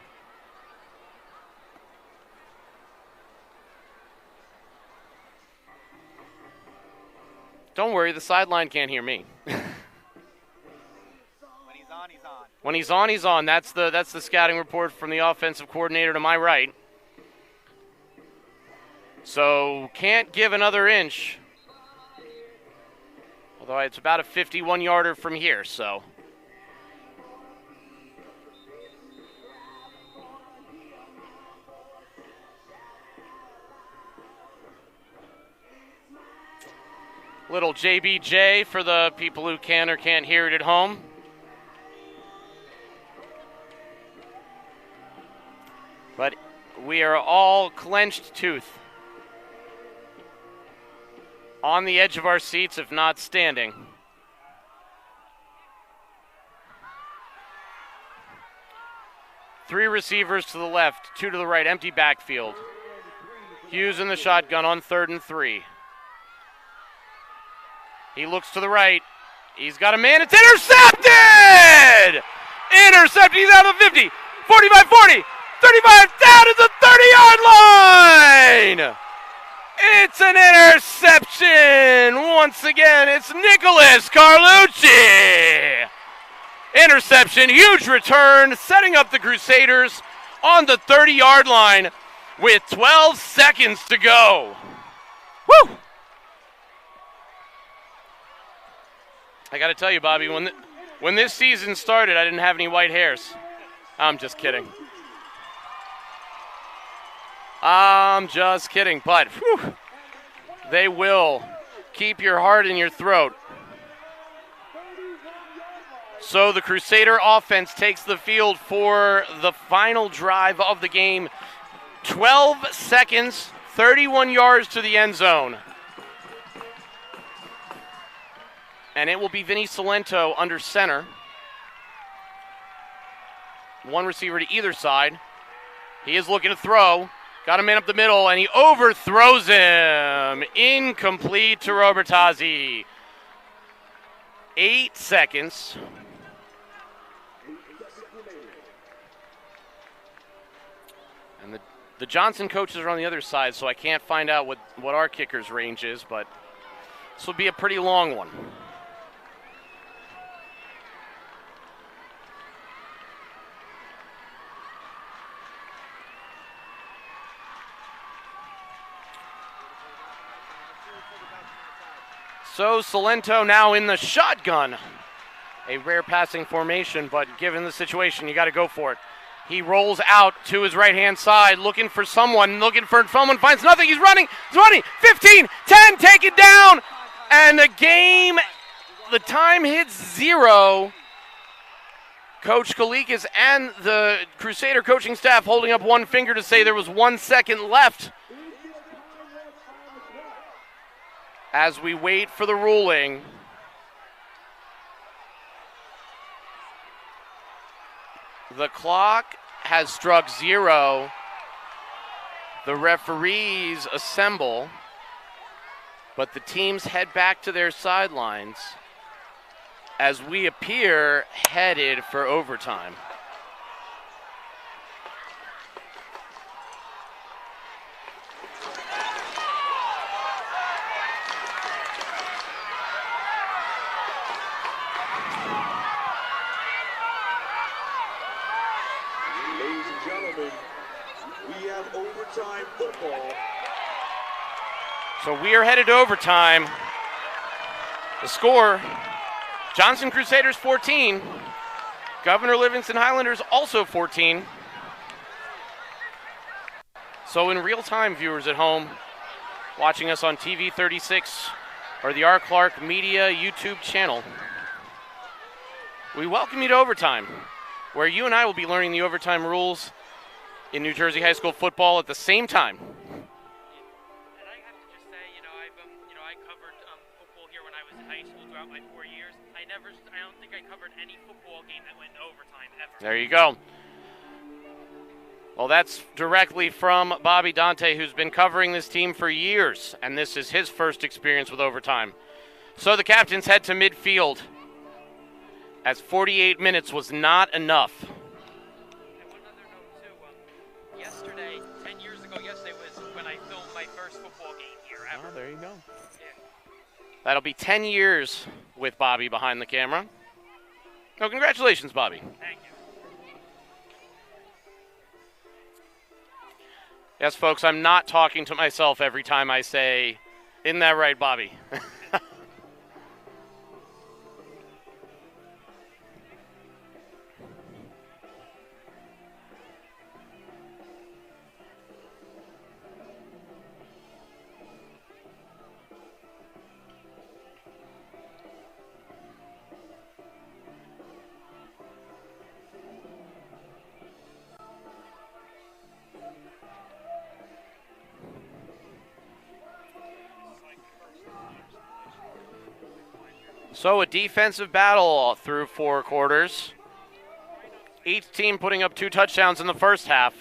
Don't worry, the sideline can't hear me. When he's on, he's on. When he's on, he's on. That's the scouting report from the offensive coordinator to my right. So can't give another inch. Although it's about a 51-yarder from here, so. Little JBJ for the people who can or can't hear it at home. But we are all clenched tooth. On the edge of our seats, if not standing. Three receivers to the left, two to the right, empty backfield. Hughes in the shotgun on 3rd and 3. He looks to the right. He's got a man. It's intercepted! Intercepted. He's out of the 50. 45, 40, 35, down to the 30-yard line! It's an interception! Once again, it's Nicholas Carlucci! Interception, huge return, setting up the Crusaders on the 30-yard line with 12 seconds to go. Woo! I got to tell you, Bobby, when this season started, I didn't have any white hairs. I'm just kidding. I'm just kidding, but whew, they will keep your heart in your throat. So the Crusader offense takes the field for the final drive of the game. 12 seconds, 31 yards to the end zone. And it will be Vinny Salento under center. One receiver to either side. He is looking to throw. Got a man up the middle, and he overthrows him. Incomplete to Robertazzi. 8 seconds. And the Johnson coaches are on the other side, so I can't find out what our kicker's range is, but this will be a pretty long one. So Salento now in the shotgun. A rare passing formation, but given the situation, you got to go for it. He rolls out to his right-hand side, looking for someone, finds nothing. He's running, 15, 10, taken down. And the time hits 0. Coach Kalikas and the Crusader coaching staff holding up one finger to say there was 1 second left. As we wait for the ruling, the clock has struck 0 The referees assemble, but the teams head back to their sidelines as we appear headed for overtime. Ladies and gentlemen, we have overtime football. So we are headed to overtime. The score, Johnson Crusaders 14, Governor Livingston Highlanders also 14. So in real time, viewers at home, watching us on TV 36 or the R. Clark Media YouTube channel, we welcome you to overtime, where you and I will be learning the overtime rules in New Jersey high school football at the same time. And I have to just say, I covered football here when I was in high school throughout my 4 years. I don't think I covered any football game that went to overtime ever. There you go. Well, that's directly from Bobby Dante, who's been covering this team for years, and this is his first experience with overtime. So the captains head to midfield, as 48 minutes was not enough. And one other note, too. Yesterday, 10 years ago, yesterday was when I filmed my first football game here ever. Oh, there you go. Yeah. That'll be 10 years with Bobby behind the camera. Oh, congratulations, Bobby. Thank you. Yes, folks, I'm not talking to myself every time I say, "Isn't that right, Bobby?" So a defensive battle through 4 quarters. Each team putting up 2 touchdowns in the first half.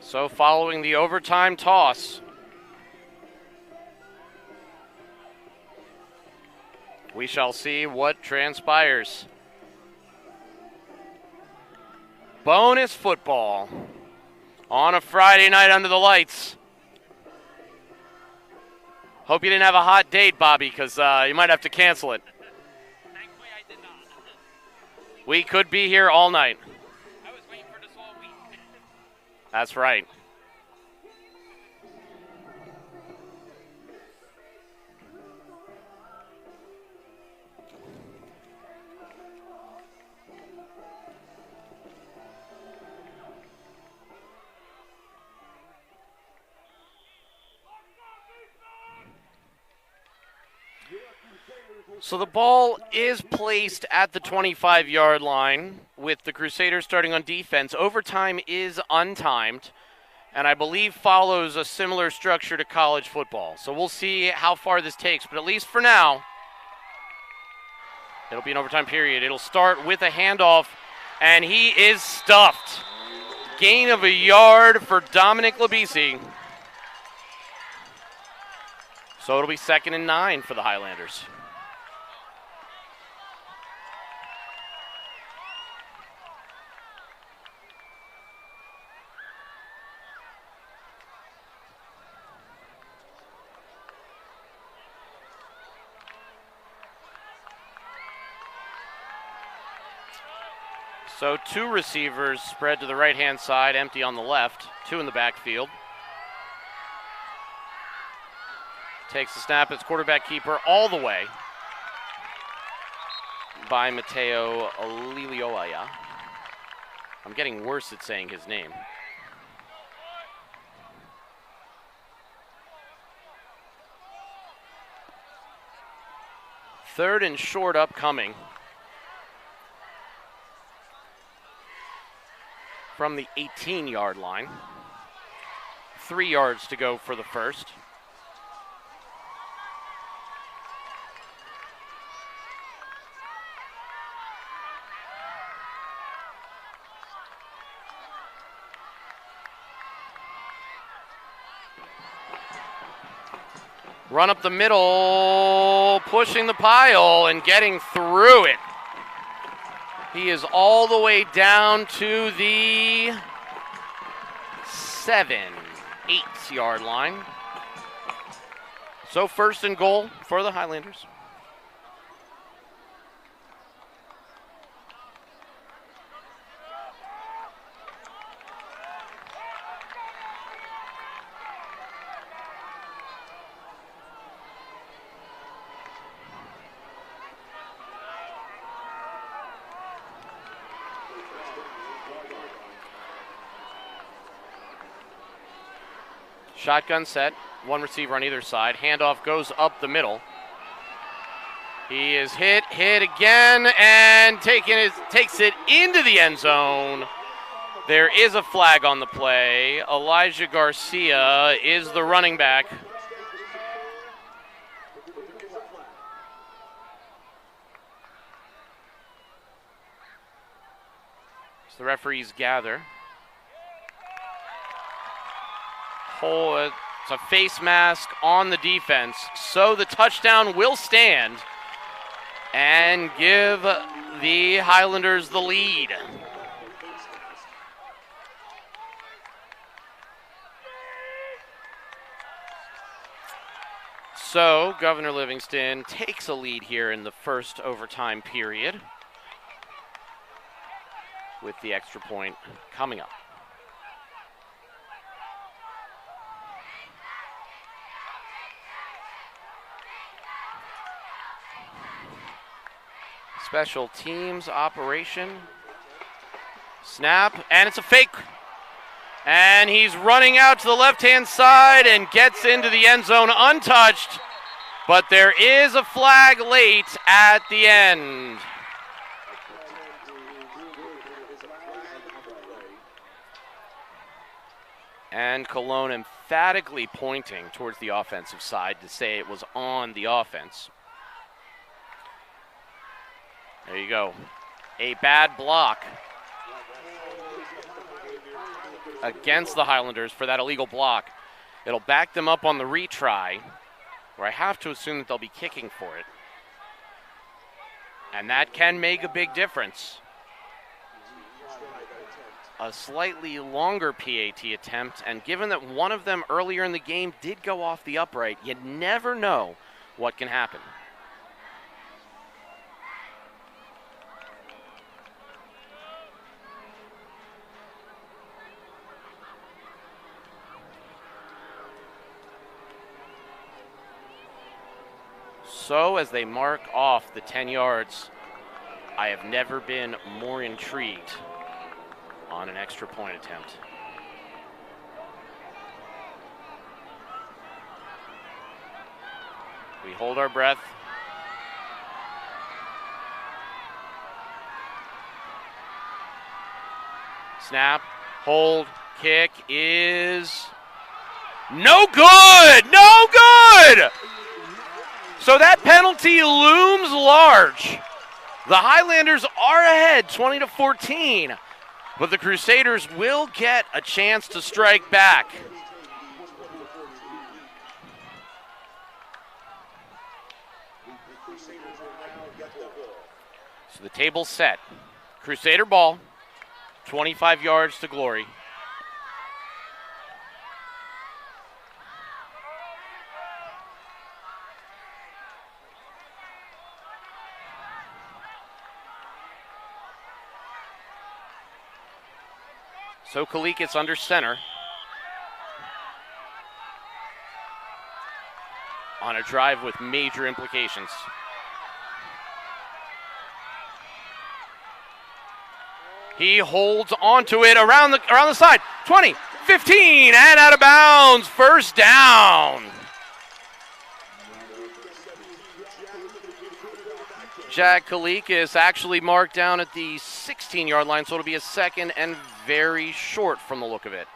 So following the overtime toss, we shall see what transpires. Bonus football on a Friday night under the lights. Hope you didn't have a hot date, Bobby, because you might have to cancel it. Thankfully, I did not. We could be here all night. I was waiting for this all week. That's right. So the ball is placed at the 25-yard line with the Crusaders starting on defense. Overtime is untimed, and I believe follows a similar structure to college football. So we'll see how far this takes, but at least for now, it'll be an overtime period. It'll start with a handoff, and he is stuffed. Gain of a yard for Dominic Labisi. So it'll be 2nd and 9 for the Highlanders. So 2 receivers spread to the right-hand side, empty on the left, 2 in the backfield. Takes the snap, it's quarterback keeper all the way by Mateo Lilioaya. I'm getting worse at saying his name. Third and short upcoming. From the 18-yard line. 3 yards to go for the first. Run up the middle, pushing the pile and getting through it. He is all the way down to the 7-8 line. So 1st and goal for the Highlanders. Shotgun set, one receiver on either side. Handoff goes up the middle. He is hit again, and takes it into the end zone. There is a flag on the play. Elijah Garcia is the running back. So the referees gather. It's a face mask on the defense, so the touchdown will stand and give the Highlanders the lead. So Governor Livingston takes a lead here in the first overtime period with the extra point coming up. Special teams operation. Snap, and it's a fake. And he's running out to the left-hand side and gets into the end zone untouched. But there is a flag late at the end. And Cologne emphatically pointing towards the offensive side to say it was on the offense. There you go. A bad block against the Highlanders for that illegal block. It'll back them up on the retry, where I have to assume that they'll be kicking for it. And that can make a big difference. A slightly longer PAT attempt, and given that one of them earlier in the game did go off the upright, you never know what can happen. So as they mark off the 10 yards, I have never been more intrigued on an extra point attempt. We hold our breath. Snap, hold, kick is no good! No good! So that penalty looms large. The Highlanders are ahead 20-14, but the Crusaders will get a chance to strike back. So the table's set. Crusader ball, 25 yards to glory. So Kalikis under center on a drive with major implications. He holds onto it around the side. 20, 15, and out of bounds. First down. Jack Kalikis actually marked down at the 16-yard line, so it'll be a second and very short from the look of it.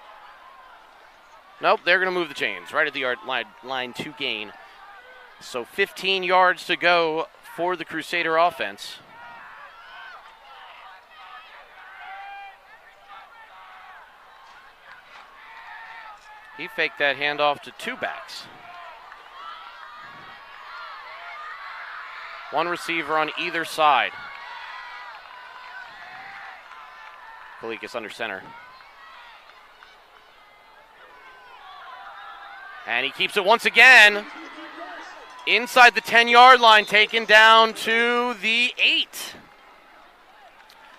Nope, they're going to move the chains right at the yard line to gain. So 15 yards to go for the Crusader offense. He faked that handoff to two backs. One receiver on either side. Kalikas under center. And he keeps it once again. Inside the 10-yard line, taken down to the 8.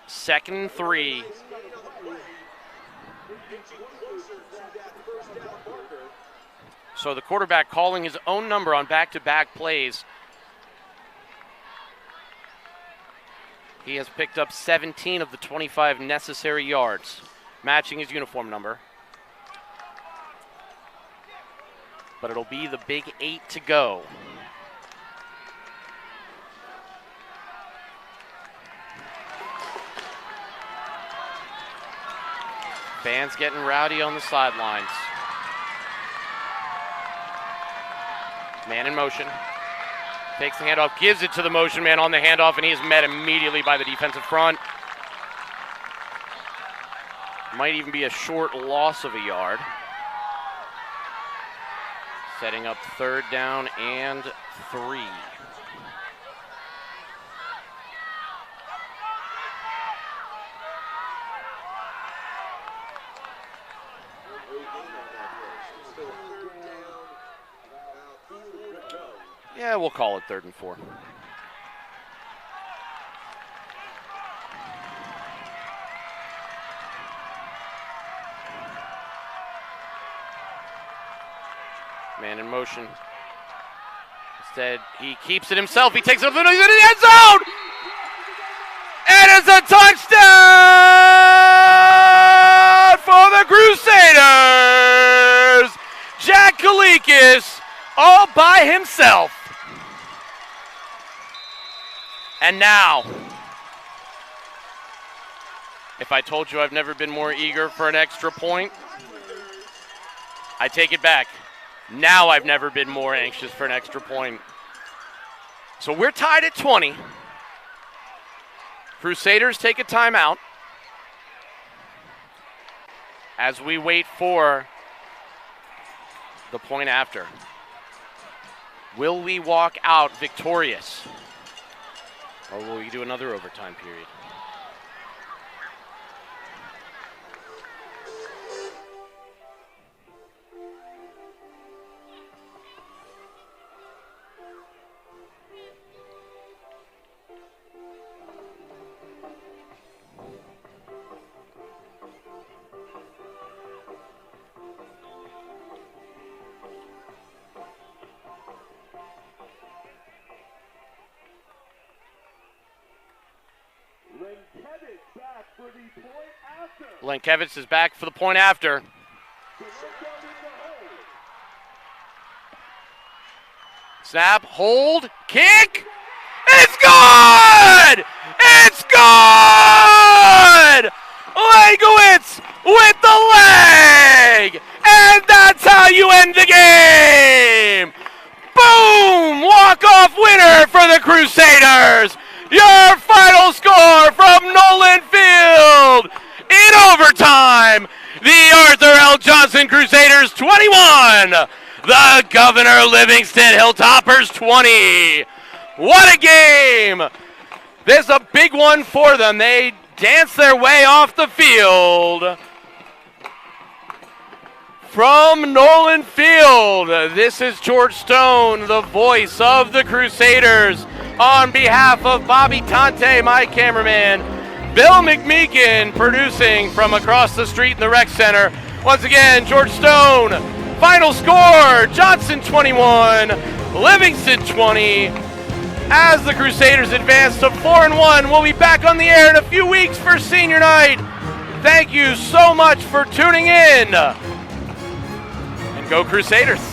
2nd and 3. So the quarterback calling his own number on back-to-back plays. He has picked up 17 of the 25 necessary yards, matching his uniform number. But it'll be the big 8 to go. Fans getting rowdy on the sidelines. Man in motion. Takes the handoff, gives it to the motion man on the handoff, and he is met immediately by the defensive front. Might even be a short loss of a yard. Setting up 3rd down and 3. Yeah, we'll call it 3rd and 4. Man in motion. Instead, he keeps it himself. He takes it up, he's in the end zone! And it's a touchdown for the Crusaders! Jack Kalikas all by himself. And now, if I told you I've never been more eager for an extra point, I take it back. Now I've never been more anxious for an extra point. So we're tied at 20. Crusaders take a timeout as we wait for the point after. Will we walk out victorious? Or will we do another overtime period? Lenkevitz is back for the point after. Snap, hold, kick. It's good! It's good! Lenkevitz with the leg! And that's how you end the game! Boom! Walk-off winner for the Crusaders! Your final score from Nolan Field! In overtime, the Arthur L. Johnson Crusaders 21, the Governor Livingston Hilltoppers 20. What a game! This is a big one for them. They dance their way off the field. From Nolan Field, this is George Stone, the voice of the Crusaders. On behalf of Bobby Tante, my cameraman, Bill McMeekin producing from across the street in the rec center. Once again, George Stone. Final score, Johnson 21, Livingston 20. As the Crusaders advance to 4-1, we'll be back on the air in a few weeks for senior night. Thank you so much for tuning in. And go Crusaders.